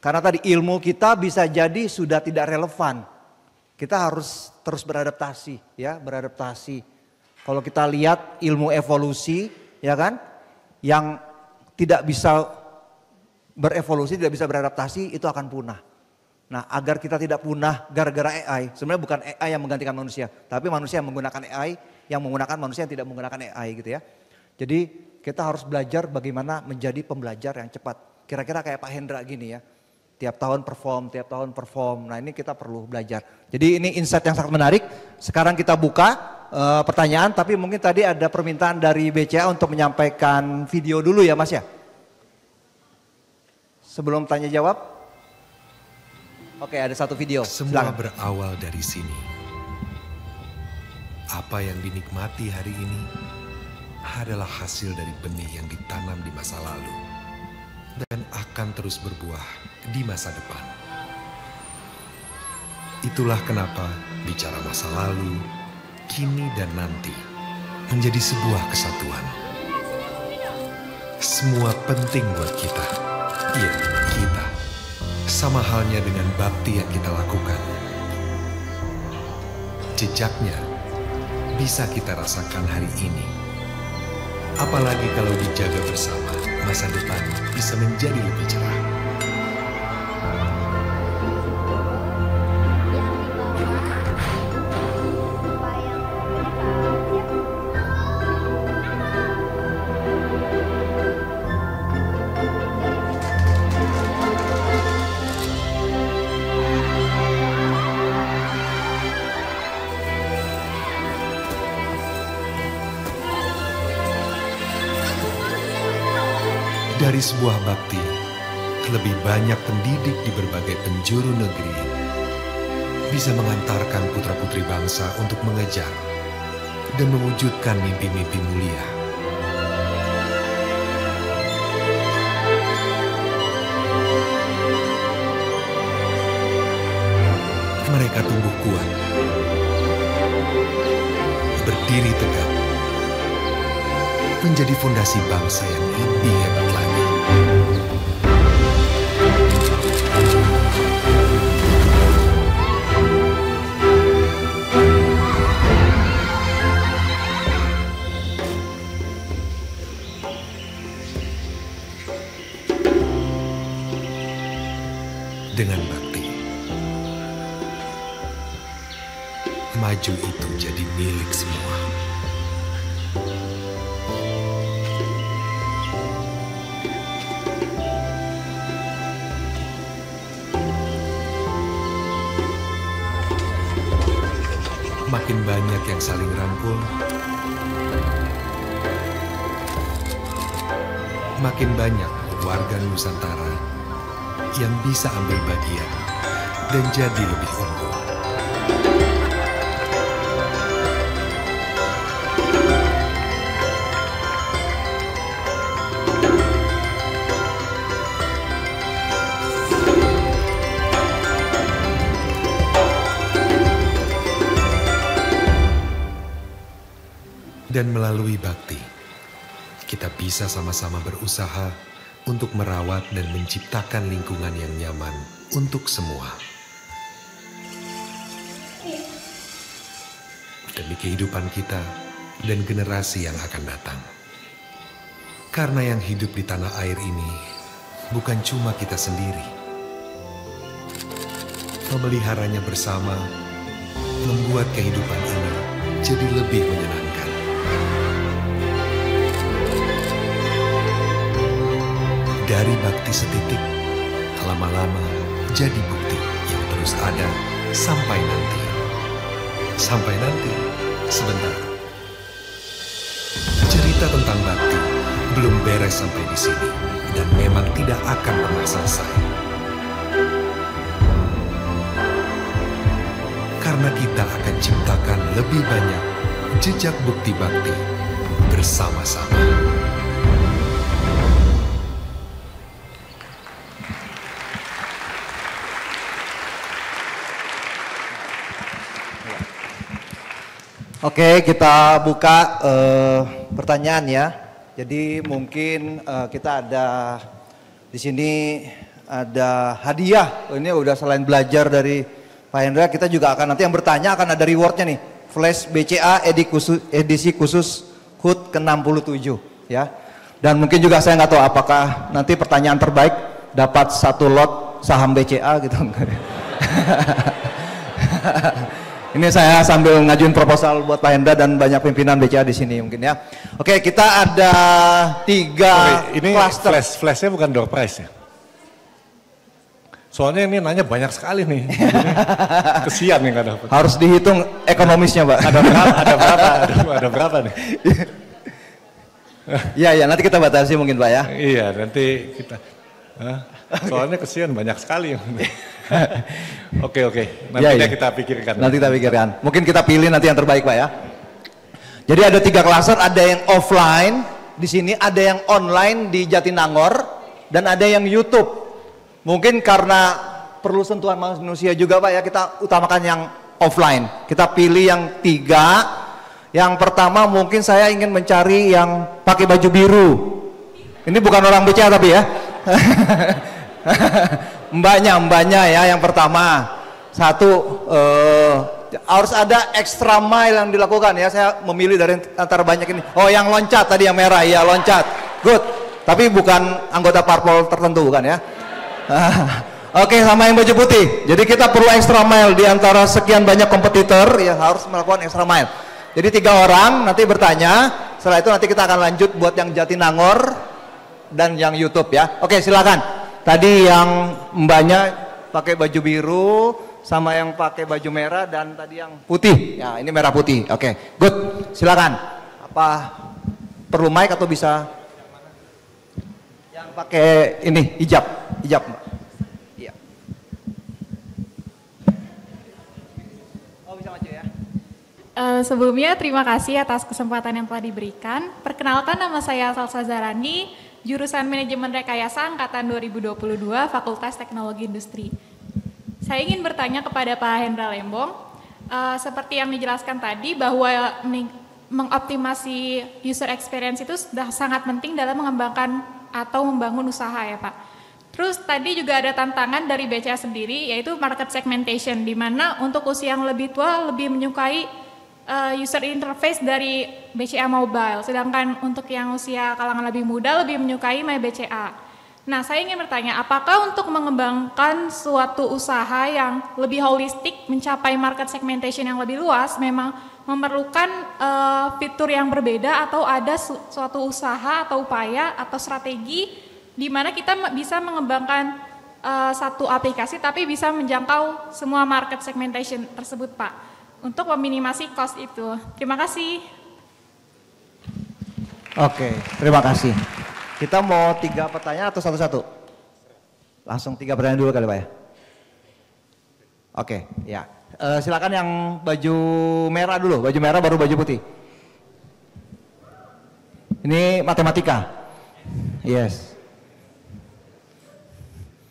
Karena tadi ilmu kita bisa jadi sudah tidak relevan. Kita harus terus beradaptasi ya, beradaptasi. Kalau kita lihat ilmu evolusi ya kan, yang tidak bisa berevolusi, tidak bisa beradaptasi, itu akan punah. Nah, agar kita tidak punah gara-gara AI, sebenarnya bukan AI yang menggantikan manusia, tapi manusia yang menggunakan AI, yang menggunakan manusia yang tidak menggunakan AI gitu ya. Jadi kita harus belajar bagaimana menjadi pembelajar yang cepat. Kira-kira kayak Pak Hendra gini ya, tiap tahun perform. Nah ini kita perlu belajar. Jadi ini insight yang sangat menarik. Sekarang kita buka pertanyaan, tapi mungkin tadi ada permintaan dari BCA untuk menyampaikan video dulu ya Mas ya. Sebelum tanya jawab, oke ada satu video. Semua Silahkan. berawal dari sini. Apa yang dinikmati hari ini adalah hasil dari benih yang ditanam di masa lalu dan akan terus berbuah di masa depan. Itulah kenapa bicara masa lalu, kini dan nanti menjadi sebuah kesatuan. Semua penting buat kita. Ya, kita. Sama halnya dengan bakti yang kita lakukan. Jejaknya bisa kita rasakan hari ini. Apalagi kalau dijaga bersama, masa depan bisa menjadi lebih cerah. Dari sebuah bakti, lebih banyak pendidik di berbagai penjuru negeri bisa mengantarkan putra-putri bangsa untuk mengejar dan mewujudkan mimpi-mimpi mulia. Mereka tumbuh kuat, berdiri tegak, menjadi fondasi bangsa yang lebih hebat lagi. Dengan bakti, maju itu jadi milik semua. Semakin banyak yang saling rangkul, makin banyak warga Nusantara yang bisa ambil bagian dan jadi lebih unggul. Dan melalui bakti, kita bisa sama-sama berusaha untuk merawat dan menciptakan lingkungan yang nyaman untuk semua. Demi kehidupan kita dan generasi yang akan datang. Karena yang hidup di tanah air ini bukan cuma kita sendiri. Memeliharanya bersama membuat kehidupan ini jadi lebih menyenangkan. Dari bakti setitik, lama-lama jadi bukti yang terus ada sampai nanti. Sampai nanti, sebentar. Cerita tentang bakti belum beres sampai di sini dan memang tidak akan pernah selesai. Karena kita akan ciptakan lebih banyak jejak bukti bakti bersama-sama. Oke, kita buka pertanyaan ya. Jadi mungkin kita ada di sini ada hadiah. Ini udah selain belajar dari Pak Hendra, kita juga akan nanti yang bertanya akan ada rewardnya nih. Flash BCA edisi khusus HUT ke-67 ya. Dan mungkin juga saya nggak tahu apakah nanti pertanyaan terbaik dapat 1 lot saham BCA gitu. Ini saya sambil ngajuin proposal buat Pak Hendra dan banyak pimpinan BCA di sini mungkin ya. Oke, kita ada 3 ini cluster. Flashnya bukan door prize ya? Soalnya ini nanya banyak sekali nih. Kesian nih nggak dapat. Harus dihitung ekonomisnya, Pak. Ada berapa nih? Iya, nanti kita batasi mungkin, Pak ya. Iya, nanti kita. Soalnya kesian banyak sekali. Oke. Nanti kita pikirkan. Nanti kita pikirkan. Mungkin kita pilih nanti yang terbaik, Pak ya. Jadi ada 3 klaster, ada yang offline di sini, ada yang online di Jatinangor, dan ada yang YouTube. Mungkin karena perlu sentuhan manusia juga, Pak ya, kita utamakan yang offline. Kita pilih yang 3. Yang pertama mungkin saya ingin mencari yang pakai baju biru. Ini bukan orang BCA tapi ya. Mbaknya ya yang pertama. Satu harus ada extra mile yang dilakukan ya. Saya memilih dari antara banyak ini. Oh, yang loncat tadi yang merah, ya loncat. Good. Tapi bukan anggota parpol tertentu bukan ya. Oke, sama yang baju putih. Jadi kita perlu extra mile di antara sekian banyak kompetitor ya, harus melakukan extra mile. Jadi 3 orang nanti bertanya. Setelah itu nanti kita akan lanjut buat yang Jatinangor dan yang YouTube ya. Oke, silakan. Tadi yang mbaknya pakai baju biru sama yang pakai baju merah dan tadi yang putih. Ya, ini merah putih. Oke, good. Silakan. Apa perlu mic atau bisa yang pakai ini hijab? Hijab, Mbak. Iya. Oh, bisa maju ya. Sebelumnya terima kasih atas kesempatan yang telah diberikan. Perkenalkan, nama saya Salsa Zarani, jurusan Manajemen Rekayasa Angkatan 2022, Fakultas Teknologi Industri. Saya ingin bertanya kepada Pak Hendra Lembong, seperti yang dijelaskan tadi bahwa mengoptimasi user experience itu sudah sangat penting dalam mengembangkan atau membangun usaha ya Pak. Terus tadi juga ada tantangan dari BCA sendiri yaitu market segmentation, di mana untuk usia yang lebih tua lebih menyukai user interface dari BCA Mobile, sedangkan untuk yang usia kalangan lebih muda lebih menyukai My BCA. Nah, saya ingin bertanya, apakah untuk mengembangkan suatu usaha yang lebih holistik, mencapai market segmentation yang lebih luas, memang memerlukan fitur yang berbeda atau ada suatu usaha atau upaya atau strategi di mana kita bisa mengembangkan satu aplikasi tapi bisa menjangkau semua market segmentation tersebut, Pak? untuk meminimasi cost itu. Terima kasih. Oke, terima kasih. Kita mau 3 pertanyaan atau satu-satu? Langsung 3 pertanyaan dulu kali Pak ya? Oke, ya. Silakan yang baju merah dulu, baju merah baru baju putih. Ini matematika. Yes.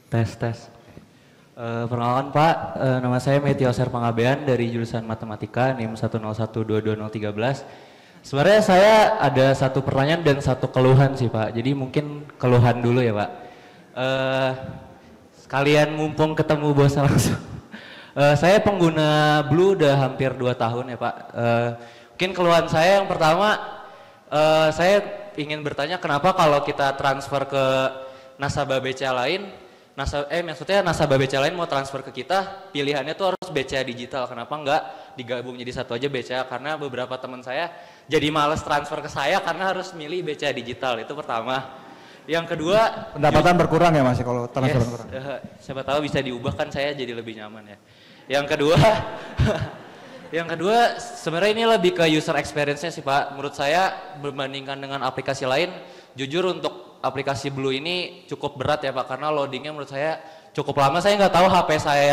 Tes. Perkenalkan Pak, nama saya Metioser Pangabean dari jurusan Matematika, NIM 101222013. Sebenarnya saya ada satu pertanyaan dan satu keluhan sih Pak, jadi mungkin keluhan dulu ya Pak. Sekalian mumpung ketemu bos langsung. Saya pengguna Blue udah hampir 2 tahun ya Pak. Mungkin keluhan saya yang pertama, saya ingin bertanya kenapa kalau kita transfer ke nasabah BCA lain, maksudnya nasabah BCA lain mau transfer ke kita, pilihannya tuh harus BCA digital. Kenapa enggak digabung jadi satu aja BCA? Karena beberapa teman saya jadi males transfer ke saya karena harus milih BCA digital. Itu pertama. Yang kedua, pendapatan berkurang ya Mas kalau transfer berkurang. Siapa tahu bisa diubah kan, saya jadi lebih nyaman ya. Yang kedua sebenarnya ini lebih ke user experience-nya sih Pak. Menurut saya berbandingkan dengan aplikasi lain, jujur untuk aplikasi Blue ini cukup berat ya Pak, karena loadingnya menurut saya cukup lama. Saya nggak tahu HP saya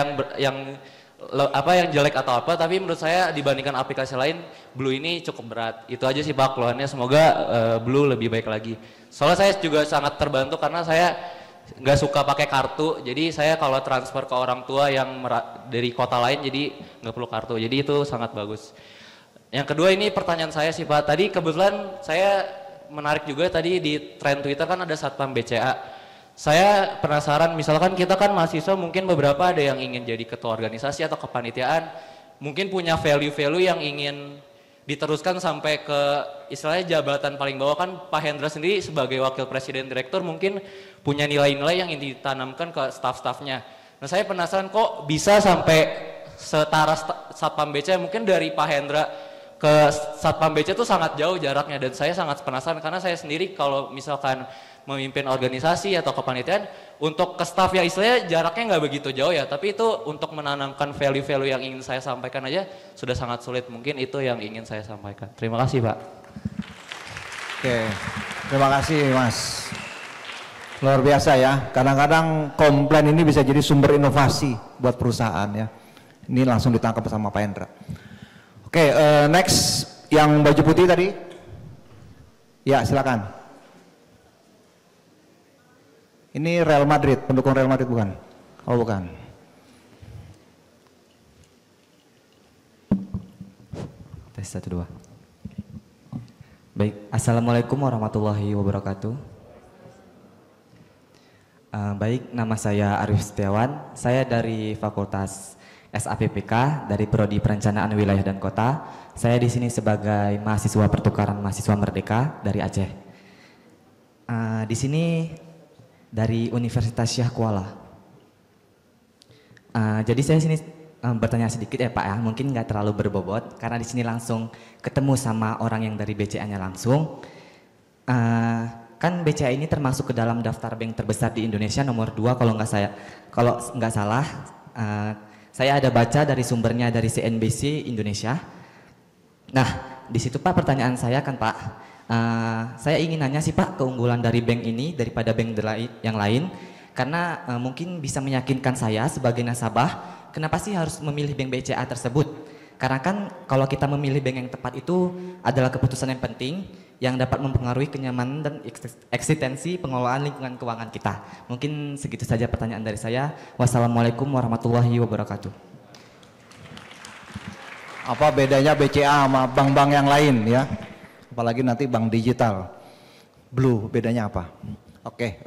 yang jelek atau apa, tapi menurut saya dibandingkan aplikasi lain, Blue ini cukup berat. Itu aja sih Pak keluhannya. Semoga Blue lebih baik lagi. Soalnya saya juga sangat terbantu karena saya nggak suka pakai kartu, jadi saya kalau transfer ke orang tua yang dari kota lain jadi nggak perlu kartu, jadi itu sangat bagus. Yang kedua ini pertanyaan saya sih Pak, tadi kebetulan saya menarik juga tadi di tren Twitter kan ada Satpam BCA. Saya penasaran, misalkan kita kan mahasiswa mungkin beberapa ada yang ingin jadi ketua organisasi atau kepanitiaan, mungkin punya value-value yang ingin diteruskan sampai ke istilahnya jabatan paling bawah. Kan Pak Hendra sendiri sebagai wakil presiden direktur mungkin punya nilai-nilai yang ingin ditanamkan ke staf-stafnya. Nah saya penasaran kok bisa sampai setara Satpam BCA, mungkin dari Pak Hendra ke Satpam BCA itu sangat jauh jaraknya, dan saya sangat penasaran karena saya sendiri kalau misalkan memimpin organisasi atau kepanitiaan, untuk ke staff yang istilahnya jaraknya nggak begitu jauh ya, tapi itu untuk menanamkan value-value yang ingin saya sampaikan aja sudah sangat sulit. Mungkin itu yang ingin saya sampaikan. Terima kasih Pak. Oke, terima kasih Mas. Luar biasa ya, kadang-kadang komplain ini bisa jadi sumber inovasi buat perusahaan ya. Ini langsung ditangkap sama Pak Hendra. Oke, next yang baju putih tadi. Ya silakan. Ini Real Madrid, pendukung Real Madrid bukan? Oh bukan. Tes 1, 2. Baik, Assalamualaikum warahmatullahi wabarakatuh. Baik, nama saya Arif Setiawan. Saya dari Fakultas SAPPK dari Prodi Perencanaan Wilayah dan Kota. Saya di sini sebagai mahasiswa pertukaran mahasiswa Merdeka dari Aceh. Di sini dari Universitas Syah Kuala. Jadi saya sini bertanya sedikit ya Pak ya, mungkin nggak terlalu berbobot karena di sini langsung ketemu sama orang yang dari BCA-nya langsung. Kan BCA ini termasuk ke dalam daftar bank terbesar di Indonesia nomor 2 kalau nggak salah. Saya ada baca dari sumbernya dari CNBC Indonesia. Nah, di situ Pak pertanyaan saya kan Pak, saya ingin nanya sih Pak, keunggulan dari bank ini daripada bank yang lain, karena mungkin bisa meyakinkan saya sebagai nasabah, kenapa sih harus memilih bank BCA tersebut? Karena kan kalau kita memilih bank yang tepat itu adalah keputusan yang penting yang dapat mempengaruhi kenyamanan dan eksistensi pengelolaan lingkungan keuangan kita. Mungkin segitu saja pertanyaan dari saya. Wassalamualaikum warahmatullahi wabarakatuh. Apa bedanya BCA sama bank-bank yang lain ya? Apalagi nanti bank digital. Blue bedanya apa? Oke,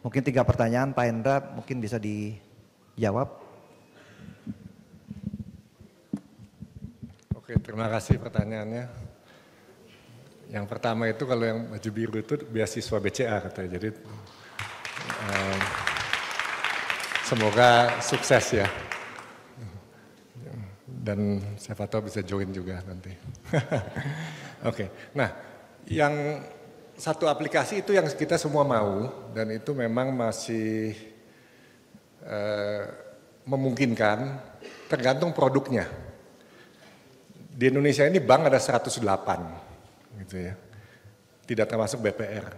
mungkin 3 pertanyaan Pak Hendra mungkin bisa dijawab. Oke, terima kasih pertanyaannya. Yang pertama itu kalau yang baju biru itu beasiswa BCA katanya. Jadi semoga sukses ya. Dan siapa tahu bisa join juga nanti. Oke, nah yang satu aplikasi itu yang kita semua mau dan itu memang masih memungkinkan tergantung produknya. Di Indonesia ini bank ada 108 gitu ya. Tidak termasuk BPR.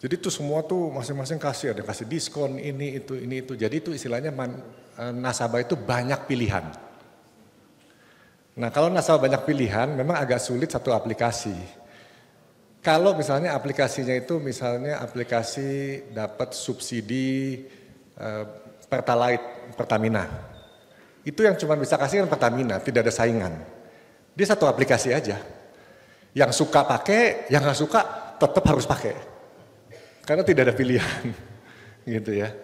Jadi itu semua tuh masing-masing kasih, ada kasih diskon ini itu. Jadi itu istilahnya nasabah itu banyak pilihan. Nah kalau nasabah banyak pilihan memang agak sulit satu aplikasi. Kalau misalnya aplikasinya itu misalnya aplikasi dapat subsidi Pertalite, Pertamina. Itu yang cuma bisa kasih kan Pertamina, tidak ada saingan. Dia satu aplikasi aja. Yang suka pakai, yang nggak suka tetap harus pakai. Karena tidak ada pilihan. Gitu ya.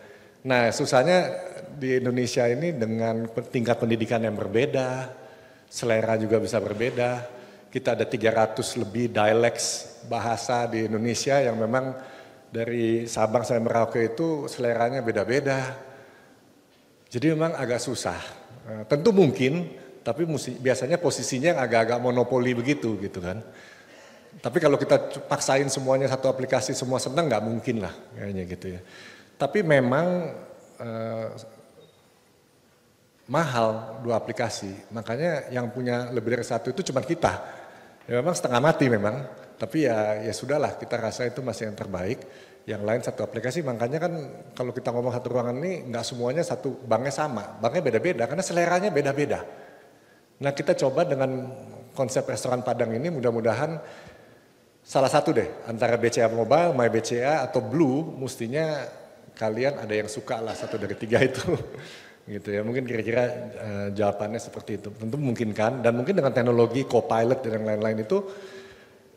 Nah susahnya di Indonesia ini dengan tingkat pendidikan yang berbeda, selera juga bisa berbeda. Kita ada 300 lebih dialeks bahasa di Indonesia yang memang dari Sabang sampai Merauke itu seleranya beda-beda. Jadi memang agak susah. Tentu mungkin, tapi biasanya posisinya agak-agak monopoli begitu gitu kan. Tapi kalau kita paksain semuanya satu aplikasi semua senang nggak mungkin lah kayaknya gitu ya. Tapi memang mahal dua aplikasi, makanya yang punya lebih dari satu itu cuma kita. Ya memang setengah mati memang, tapi ya sudahlah kita rasa itu masih yang terbaik. Yang lain satu aplikasi, makanya kan kalau kita ngomong satu ruangan ini nggak semuanya satu banknya sama, banknya beda-beda karena seleranya beda-beda. Nah kita coba dengan konsep restoran Padang ini mudah-mudahan salah satu deh antara BCA Mobile, My BCA atau Blue mestinya kalian ada yang suka lah satu dari tiga itu. Gitu ya, mungkin kira-kira jawabannya seperti itu. Tentu memungkinkan dan mungkin dengan teknologi Copilot dan yang lain-lain itu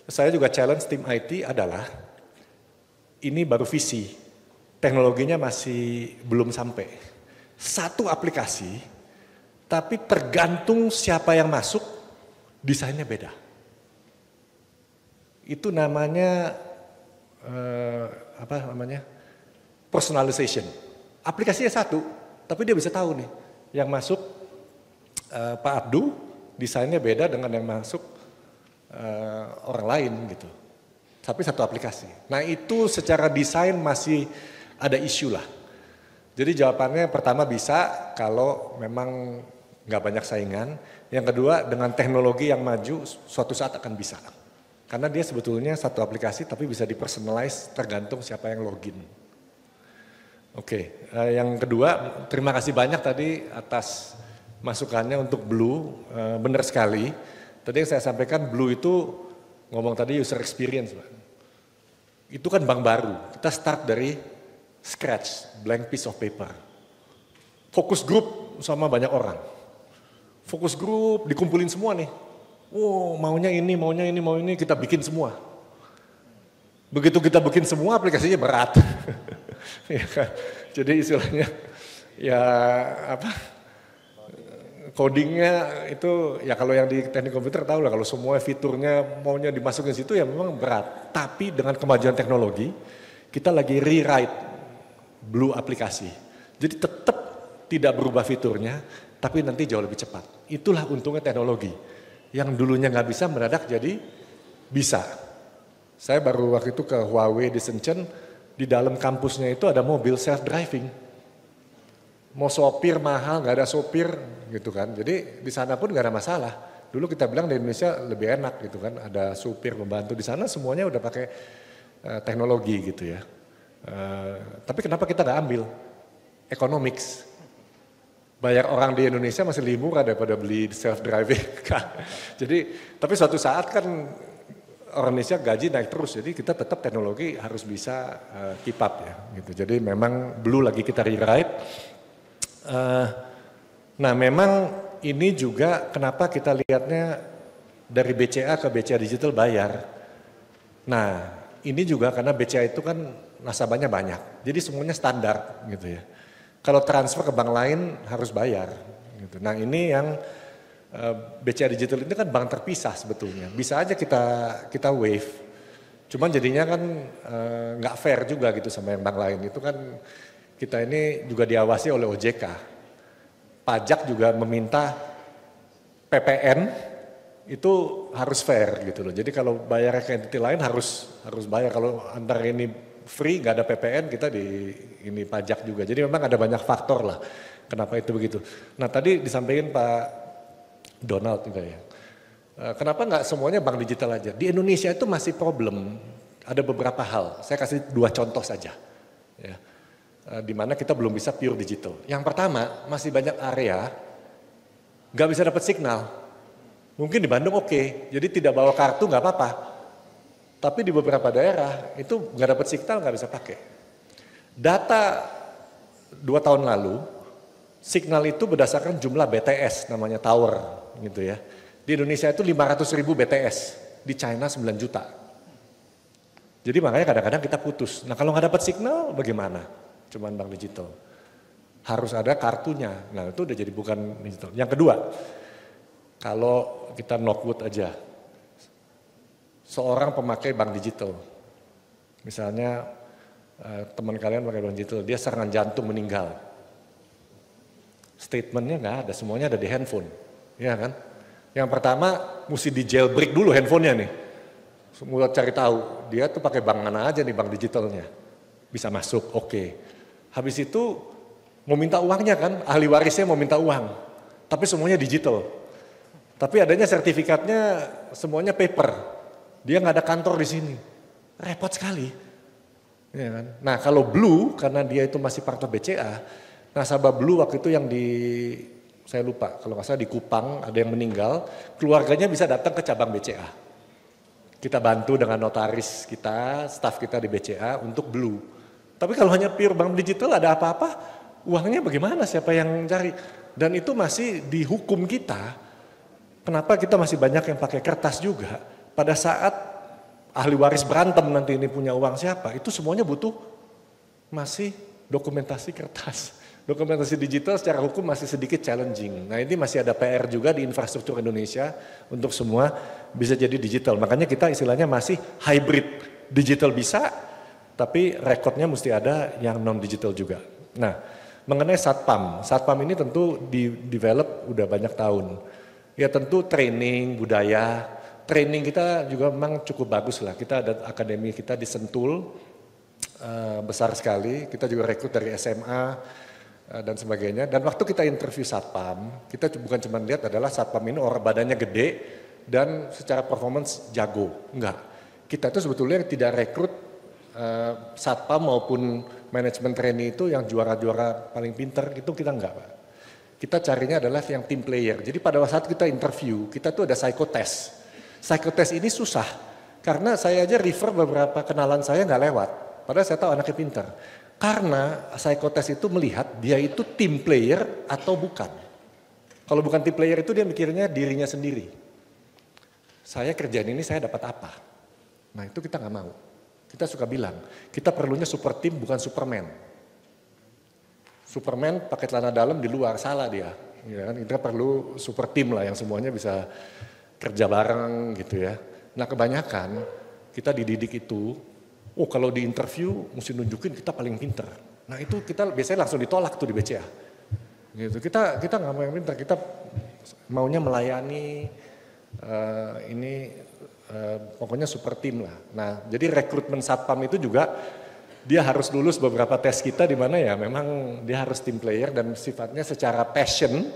saya juga challenge tim IT adalah ini baru visi, teknologinya masih belum sampai. Satu aplikasi, tapi tergantung siapa yang masuk, desainnya beda. Itu namanya personalization. Aplikasinya satu. Tapi dia bisa tahu nih, yang masuk Pak Abdu, desainnya beda dengan yang masuk orang lain gitu. Tapi satu aplikasi. Nah itu secara desain masih ada isu lah. Jadi jawabannya pertama bisa kalau memang nggak banyak saingan. Yang kedua dengan teknologi yang maju suatu saat akan bisa. Karena dia sebetulnya satu aplikasi tapi bisa dipersonalize tergantung siapa yang login. Oke, yang kedua terima kasih banyak tadi atas masukannya untuk Blue, benar sekali. Tadi yang saya sampaikan Blue itu ngomong tadi user experience. Itu kan bank baru, kita start dari scratch, blank piece of paper. Focus group sama banyak orang. Focus group dikumpulin semua nih. Oh maunya ini, kita bikin semua. Begitu kita bikin semua aplikasinya berat. Ya kan? Jadi istilahnya ya apa codingnya itu ya kalau yang di teknik komputer tahu lah kalau semua fiturnya maunya dimasukin situ ya memang berat. Tapi dengan kemajuan teknologi kita lagi rewrite Blue aplikasi. Jadi tetap tidak berubah fiturnya tapi nanti jauh lebih cepat. Itulah untungnya teknologi. Yang dulunya nggak bisa mendadak jadi bisa. Saya baru waktu itu ke Huawei di Shenzhen. Di dalam kampusnya itu ada mobil self-driving. Mau sopir mahal, nggak ada sopir gitu kan. Jadi di sana pun nggak ada masalah. Dulu kita bilang di Indonesia lebih enak gitu kan. Ada supir membantu, di sana semuanya udah pakai teknologi gitu ya. Tapi kenapa kita nggak ambil? Economics. Bayar orang di Indonesia masih lebih murah daripada beli self-driving. Jadi, tapi suatu saat kan orang Indonesia gaji naik terus, jadi kita tetap teknologi harus bisa keep up ya. Gitu. Jadi memang Blue lagi kita rewrite. Nah memang ini juga kenapa kita lihatnya dari BCA ke BCA Digital bayar. Nah ini juga karena BCA itu kan nasabahnya banyak, jadi semuanya standar gitu ya. Kalau transfer ke bank lain harus bayar. Gitu. Nah ini yang BCA Digital ini kan bank terpisah sebetulnya. Bisa aja kita waive. Cuman jadinya kan nggak fair juga gitu sama yang bank lain. Itu kan kita ini juga diawasi oleh OJK. Pajak juga meminta PPN itu harus fair gitu loh. Jadi kalau bayar ke entity lain harus bayar. Kalau antara ini free nggak ada PPN kita di ini pajak juga. Jadi memang ada banyak faktor lah kenapa itu begitu. Nah tadi disampaikan Pak Donald juga ya. Kenapa nggak semuanya bank digital aja? Di Indonesia itu masih problem, ada beberapa hal. Saya kasih 2 contoh saja. Ya. Di mana kita belum bisa pure digital. Yang pertama, masih banyak area nggak bisa dapat signal. Mungkin di Bandung oke, jadi tidak bawa kartu nggak apa-apa. Tapi di beberapa daerah itu nggak dapat signal, nggak bisa pakai. Data 2 tahun lalu, signal itu berdasarkan jumlah BTS, namanya tower gitu ya. Di Indonesia itu 500.000 BTS, di China 9 juta. Jadi makanya kadang-kadang kita putus. Nah kalau nggak dapat signal bagaimana? Cuman bank digital. Harus ada kartunya. Nah itu udah jadi bukan digital. Yang kedua, kalau kita knockwood aja, seorang pemakai bank digital, misalnya teman kalian pakai bank digital, dia serangan jantung meninggal. Statementnya nggak ada, semuanya ada di handphone, ya kan? Yang pertama mesti di jailbreak dulu handphonenya nih. Semua cari tahu, dia tuh pakai bank mana aja nih bank digitalnya. Bisa masuk, oke. Habis itu mau minta uangnya kan, ahli warisnya mau minta uang. Tapi semuanya digital. Tapi adanya sertifikatnya semuanya paper. Dia nggak ada kantor di sini. Repot sekali. Ya kan? Nah kalau Blue, karena dia itu masih part of BCA, nasabah Blue waktu itu yang saya lupa, kalau nggak salah di Kupang ada yang meninggal, keluarganya bisa datang ke cabang BCA. Kita bantu dengan notaris kita, staf kita di BCA untuk Blue. Tapi kalau hanya pure bank digital ada apa-apa, uangnya bagaimana, siapa yang cari? Dan itu masih di hukum kita, kenapa kita masih banyak yang pakai kertas juga, pada saat ahli waris berantem nanti ini punya uang siapa, itu semuanya butuh masih dokumentasi kertas. Dokumentasi digital secara hukum masih sedikit challenging. Nah ini masih ada PR juga di infrastruktur Indonesia untuk semua bisa jadi digital. Makanya kita istilahnya masih hybrid, digital bisa, tapi rekodnya mesti ada yang non digital juga. Nah mengenai Satpam, Satpam ini tentu di-develop udah banyak tahun. Ya tentu training, budaya, training kita juga memang cukup bagus lah. Kita ada akademi kita di Sentul, besar sekali, kita juga rekrut dari SMA, dan sebagainya. Dan waktu kita interview Satpam, kita bukan cuma lihat adalah Satpam ini orang badannya gede dan secara performance jago. Enggak. Kita itu sebetulnya tidak rekrut Satpam maupun manajemen trainee itu yang juara-juara paling pinter, itu kita enggak, Pak. Kita carinya adalah yang team player. Jadi pada saat kita interview, kita tuh ada psychotest. Psychotest ini susah, karena saya aja refer beberapa kenalan saya nggak lewat. Padahal saya tahu anaknya pinter. Karena psychotest itu melihat dia itu team player atau bukan. Kalau bukan team player itu dia mikirnya dirinya sendiri. Saya kerjaan ini saya dapat apa? Nah itu kita nggak mau. Kita suka bilang, kita perlunya super team bukan Superman. Superman pakai celana dalam di luar, salah dia. Ya kan? Kita perlu super team lah yang semuanya bisa kerja bareng gitu ya. Nah kebanyakan kita dididik itu, oh kalau di interview mesti nunjukin kita paling pinter. Nah itu kita biasanya langsung ditolak tuh di BCA. Gitu. Kita nggak mau yang pinter, kita maunya melayani pokoknya super tim lah. Nah jadi rekrutmen Satpam itu juga dia harus lulus beberapa tes kita di mana ya memang dia harus team player dan sifatnya secara passion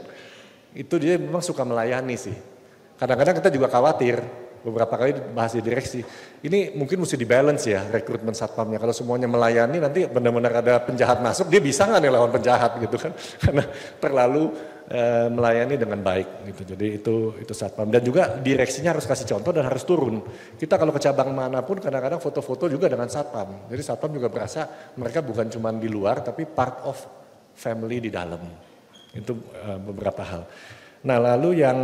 itu dia memang suka melayani sih. Kadang-kadang kita juga khawatir. Beberapa kali bahas di direksi, ini mungkin mesti dibalance ya rekrutmen Satpamnya. Kalau semuanya melayani nanti benar-benar ada penjahat masuk, dia bisa nggak nih lawan penjahat gitu kan? Karena terlalu melayani dengan baik gitu. Jadi itu Satpam dan juga direksinya harus kasih contoh dan harus turun. Kita kalau ke cabang manapun kadang-kadang foto-foto juga dengan Satpam. Jadi Satpam juga berasa mereka bukan cuma di luar tapi part of family di dalam. Itu beberapa hal. Nah lalu yang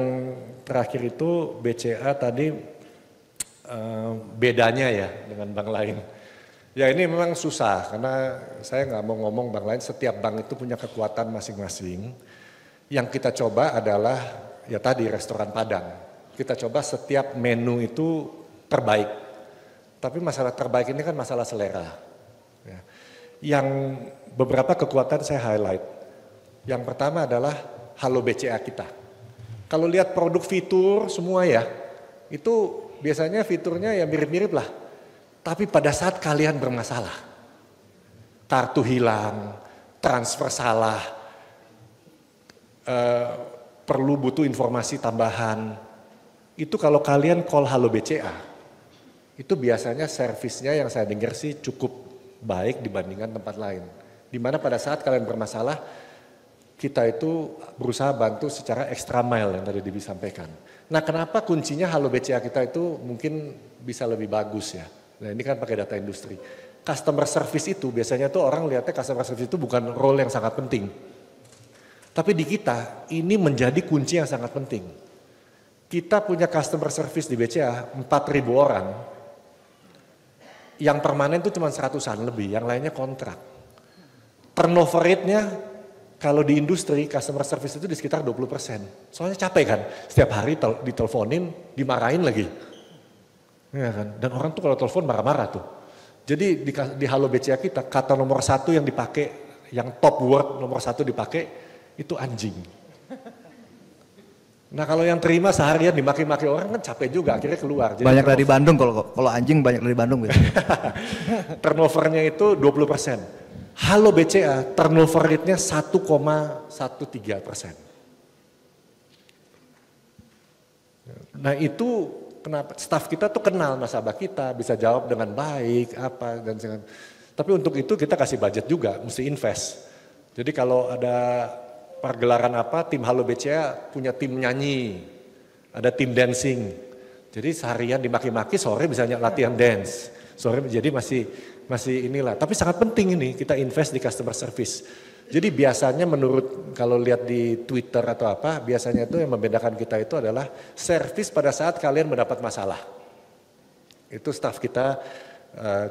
terakhir itu BCA tadi bedanya ya dengan bank lain. Ya ini memang susah karena saya nggak mau ngomong bank lain, setiap bank itu punya kekuatan masing-masing. Yang kita coba adalah ya tadi restoran Padang. Kita coba setiap menu itu terbaik. Tapi masalah terbaik ini kan masalah selera. Ya. Yang beberapa kekuatan saya highlight. Yang pertama adalah Halo BCA kita. Kalau lihat produk fitur semua ya, itu biasanya fiturnya ya mirip-mirip lah. Tapi pada saat kalian bermasalah, kartu hilang, transfer salah, perlu butuh informasi tambahan, itu kalau kalian call Halo BCA, itu biasanya servisnya yang saya dengar sih cukup baik dibandingkan tempat lain. Dimana pada saat kalian bermasalah, kita itu berusaha bantu secara extra mile yang tadi disampaikan. Nah kenapa kuncinya Halo BCA kita itu mungkin bisa lebih bagus ya. Nah ini kan pakai data industri. Customer service itu biasanya tuh orang lihatnya customer service itu bukan role yang sangat penting. Tapi di kita ini menjadi kunci yang sangat penting. Kita punya customer service di BCA 4.000 orang. Yang permanen itu cuma 100-an lebih, yang lainnya kontrak. Turnover rate-nya kalau di industri customer service itu di sekitar 20%. Soalnya capek kan, setiap hari diteleponin, dimarahin lagi. Ya kan? Dan orang tuh kalau telepon marah-marah tuh. Jadi di Halo BCA kita kata nomor 1 yang dipakai, yang top word nomor 1 dipakai itu anjing. Nah kalau yang terima seharian dimaki-maki orang kan capek juga, akhirnya keluar. Jadi banyak dari Bandung, kalau anjing banyak dari Bandung gitu. Turnovernya itu 20%. Halo BCA turnover rate-nya 1,13%. Nah itu kenapa staff kita tuh kenal nasabah kita, bisa jawab dengan baik, apa dan segala. Tapi untuk itu kita kasih budget juga, mesti invest. Jadi kalau ada pergelaran apa, tim Halo BCA punya tim nyanyi, ada tim dancing. Jadi seharian dimaki-maki, sore bisa latihan dance. Sore jadi masih inilah. Tapi sangat penting ini kita invest di customer service. Jadi biasanya menurut kalau lihat di Twitter atau apa, biasanya itu yang membedakan kita itu adalah service pada saat kalian mendapat masalah. Itu staff kita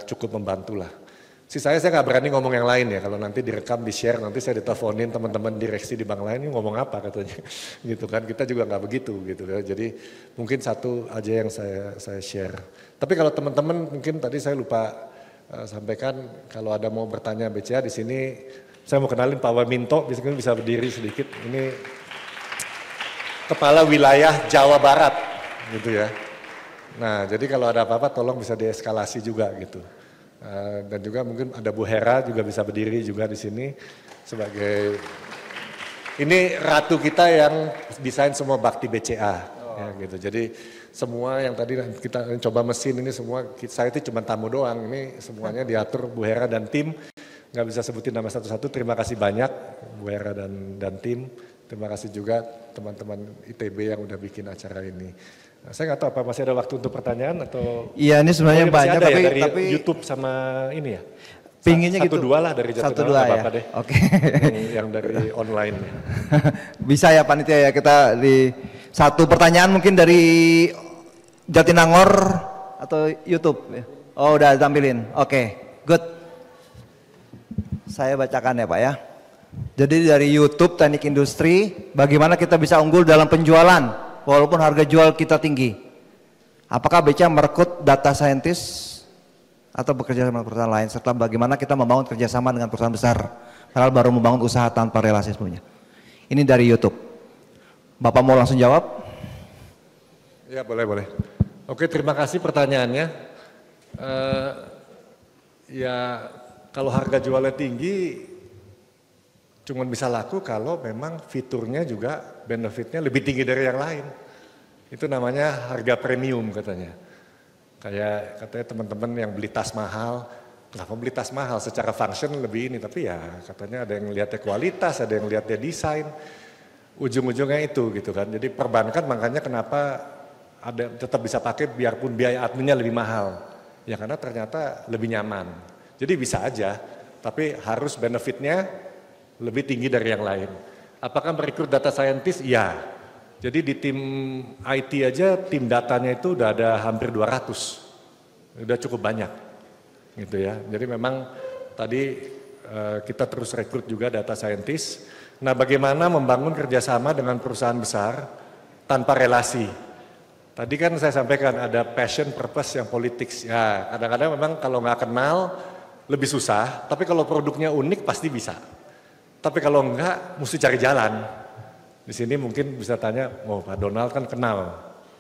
cukup membantu lah. Sisanya saya nggak berani ngomong yang lain ya, kalau nanti direkam, di-share, nanti saya diteleponin teman-teman direksi di bank lain, ini ngomong apa katanya, gitu kan, kita juga nggak begitu gitu ya. Jadi mungkin satu aja yang saya share. Tapi kalau teman-teman mungkin tadi saya lupa sampaikan, kalau ada mau bertanya BCA di sini, saya mau kenalin Pak Waminto, bisa berdiri sedikit, ini Kepala Wilayah Jawa Barat gitu ya. Nah jadi kalau ada apa-apa tolong bisa dieskalasi juga gitu. Dan juga mungkin ada Bu Hera juga bisa berdiri juga di sini sebagai ini ratu kita yang desain semua bakti BCA ya gitu. Jadi semua yang tadi kita coba mesin ini semua saya itu cuma tamu doang, ini semuanya diatur Bu Hera dan tim. Nggak bisa sebutin nama satu-satu. Terima kasih banyak Bu Hera dan tim. Terima kasih juga teman-teman ITB yang udah bikin acara ini. Nah, saya nggak tahu apa masih ada waktu untuk pertanyaan atau? Iya ini sebenarnya banyak ada ya, dari tapi YouTube sama ini ya. Pinginnya satu gitu. dua lah dari satu dua ya. deh. Oke. Yang dari online. Bisa ya panitia ya, kita di satu pertanyaan mungkin dari Jatinangor atau YouTube. Oh udah tampilin. Oke, good. Saya bacakan ya Pak ya. Jadi dari YouTube Teknik Industri, bagaimana kita bisa unggul dalam penjualan walaupun harga jual kita tinggi? Apakah BCA merekrut data scientist atau bekerja sama perusahaan lain, serta bagaimana kita membangun kerjasama dengan perusahaan besar padahal baru membangun usaha tanpa relasi sebelumnya? Ini dari YouTube. Bapak mau langsung jawab? Ya boleh. Oke, terima kasih pertanyaannya. Ya kalau harga jualnya tinggi cuma bisa laku kalau memang fiturnya juga benefitnya lebih tinggi dari yang lain. Itu namanya harga premium katanya. Kayak katanya teman-teman yang beli tas mahal, kenapa beli tas mahal? Secara function lebih ini, tapi ya katanya ada yang lihatnya kualitas, ada yang lihatnya desain. Ujung-ujungnya itu gitu kan. Jadi perbankan makanya kenapa ada tetap bisa pakai biarpun biaya adminnya lebih mahal. Ya karena ternyata lebih nyaman. Jadi bisa aja, tapi harus benefitnya lebih tinggi dari yang lain. Apakah merekrut data scientist? Iya. Jadi di tim IT aja tim datanya itu udah ada hampir 200. Udah cukup banyak. Gitu ya. Jadi memang tadi kita terus rekrut juga data scientist. Nah, bagaimana membangun kerjasama dengan perusahaan besar tanpa relasi? Tadi kan saya sampaikan ada passion, purpose yang politics. Ya, kadang-kadang memang kalau nggak kenal lebih susah, tapi kalau produknya unik pasti bisa. Tapi kalau enggak, mesti cari jalan. Di sini mungkin bisa tanya, oh Pak Donald kan kenal,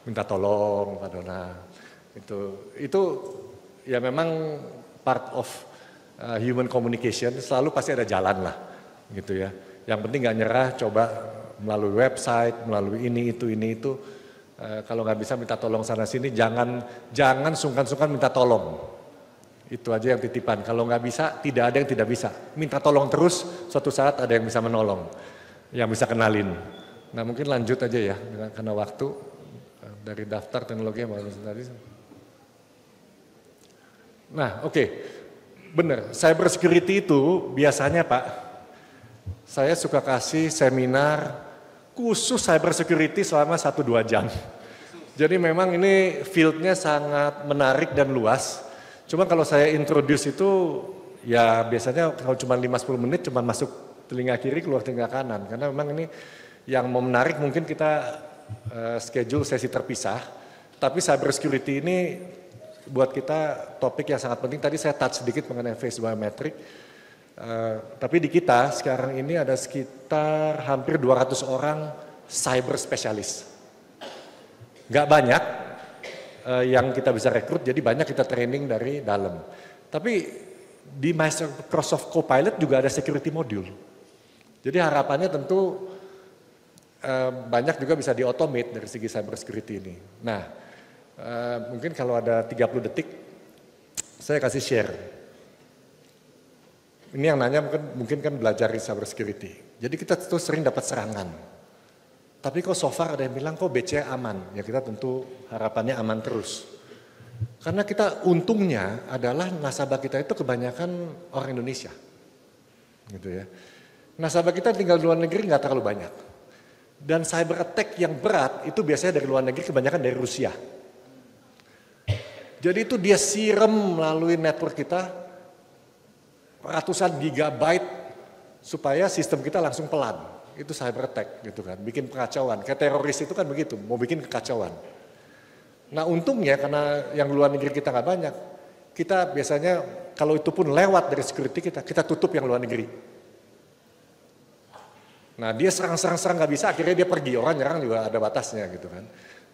minta tolong Pak Donald. Itu ya memang part of human communication, selalu pasti ada jalan lah, gitu ya. Yang penting nggak nyerah, coba melalui website, melalui ini itu. Kalau nggak bisa minta tolong sana sini, jangan sungkan-sungkan minta tolong. Itu aja yang titipan. Kalau nggak bisa, tidak ada yang tidak bisa. Minta tolong terus, suatu saat ada yang bisa menolong, yang bisa kenalin. Nah mungkin lanjut aja ya, karena waktu dari daftar teknologi yang tadi. Nah oke, benar. Cyber security itu biasanya Pak, saya suka kasih seminar khusus cyber security selama 1-2 jam. Jadi memang ini fieldnya sangat menarik dan luas. Cuma kalau saya introduce itu ya biasanya kalau cuma 5-10 menit cuma masuk telinga kiri keluar telinga kanan. Karena memang ini yang mau menarik mungkin kita schedule sesi terpisah. Tapi cyber security ini buat kita topik yang sangat penting. Tadi saya touch sedikit mengenai face biometric. Tapi di kita sekarang ini ada sekitar hampir 200 orang cyber specialist. Gak banyak yang kita bisa rekrut, jadi banyak kita training dari dalam. Tapi di Microsoft Copilot juga ada security module. Jadi harapannya tentu banyak juga bisa di-automate dari segi cyber security ini. Nah, mungkin kalau ada 30 detik, saya kasih share. Ini yang nanya mungkin kan belajar di cyber security. Jadi kita tuh sering dapat serangan. Tapi kok so far ada yang bilang kok BCA aman. Ya kita tentu harapannya aman terus. Karena kita untungnya adalah nasabah kita itu kebanyakan orang Indonesia. Gitu ya. Nasabah kita tinggal di luar negeri nggak terlalu banyak. Dan cyber attack yang berat itu biasanya dari luar negeri, kebanyakan dari Rusia. Jadi itu dia siram melalui network kita ratusan gigabyte supaya sistem kita langsung pelan. Itu cyber attack gitu kan, bikin kekacauan. Kayak teroris itu kan begitu, mau bikin kekacauan. Nah untungnya karena yang luar negeri kita nggak banyak, kita biasanya kalau itu pun lewat dari security kita tutup yang luar negeri. Nah dia serang nggak bisa, akhirnya dia pergi, orang nyerang juga ada batasnya gitu kan.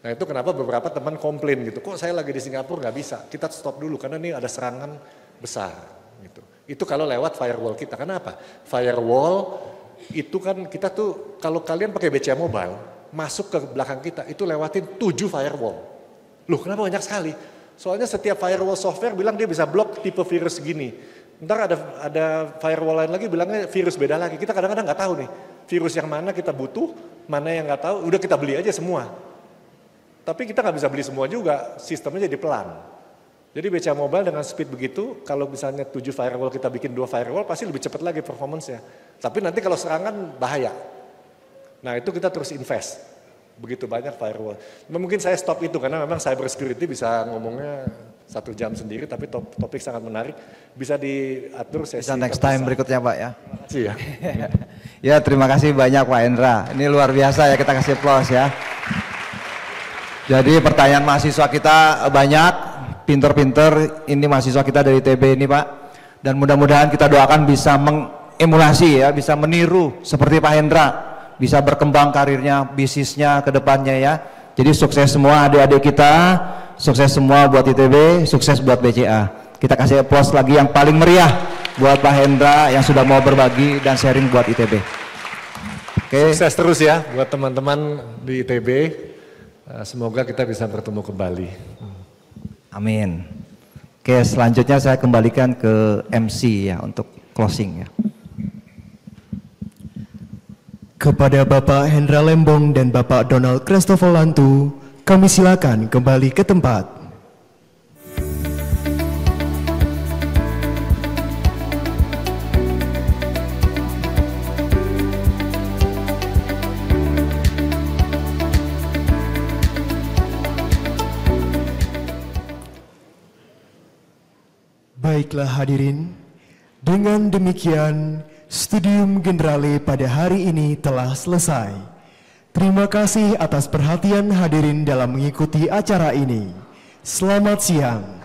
Nah itu kenapa beberapa teman komplain gitu, kok saya lagi di Singapura nggak bisa, kita stop dulu karena ini ada serangan besar gitu. Itu kalau lewat firewall kita, kenapa? Firewall itu kan kita tuh kalau kalian pakai BCA Mobile masuk ke belakang kita itu lewatin 7 firewall. Loh kenapa banyak sekali? Soalnya setiap firewall software bilang dia bisa blok tipe virus gini. Ntar ada firewall lain lagi bilangnya virus beda lagi. Kita kadang-kadang nggak tahu nih virus yang mana kita butuh, mana yang nggak tahu. Udah kita beli aja semua. Tapi kita nggak bisa beli semua juga. Sistemnya jadi pelan. Jadi BCA Mobile dengan speed begitu, kalau misalnya 7 firewall kita bikin 2 firewall pasti lebih cepat lagi performance-nya. Tapi nanti kalau serangan bahaya. Nah itu kita terus invest. Begitu banyak firewall. Mungkin saya stop itu karena memang cyber security bisa ngomongnya 1 jam sendiri, tapi topik sangat menarik. Bisa diatur sesi. Bisa next time berikutnya Pak ya. Terima kasih ya. Ya terima kasih banyak Pak Hendra. Ini luar biasa ya, kita kasih applause ya. Jadi pertanyaan mahasiswa kita banyak. Pinter-pinter ini mahasiswa kita dari ITB ini Pak, dan mudah-mudahan kita doakan bisa mengemulasi ya, bisa meniru seperti Pak Hendra, bisa berkembang karirnya, bisnisnya ke depannya ya. Jadi sukses semua adik-adik kita, sukses semua buat ITB, sukses buat BCA. Kita kasih applause lagi yang paling meriah buat Pak Hendra yang sudah mau berbagi dan sharing buat ITB. Oke. Sukses terus ya buat teman-teman di ITB. Semoga kita bisa bertemu kembali. Amin. Oke, selanjutnya saya kembalikan ke MC ya untuk closing ya. Kepada Bapak Hendra Lembong dan Bapak Donald Christopher Lantu, kami silakan kembali ke tempat. Baiklah hadirin, dengan demikian Studium Generale pada hari ini telah selesai. Terima kasih atas perhatian hadirin dalam mengikuti acara ini. Selamat siang.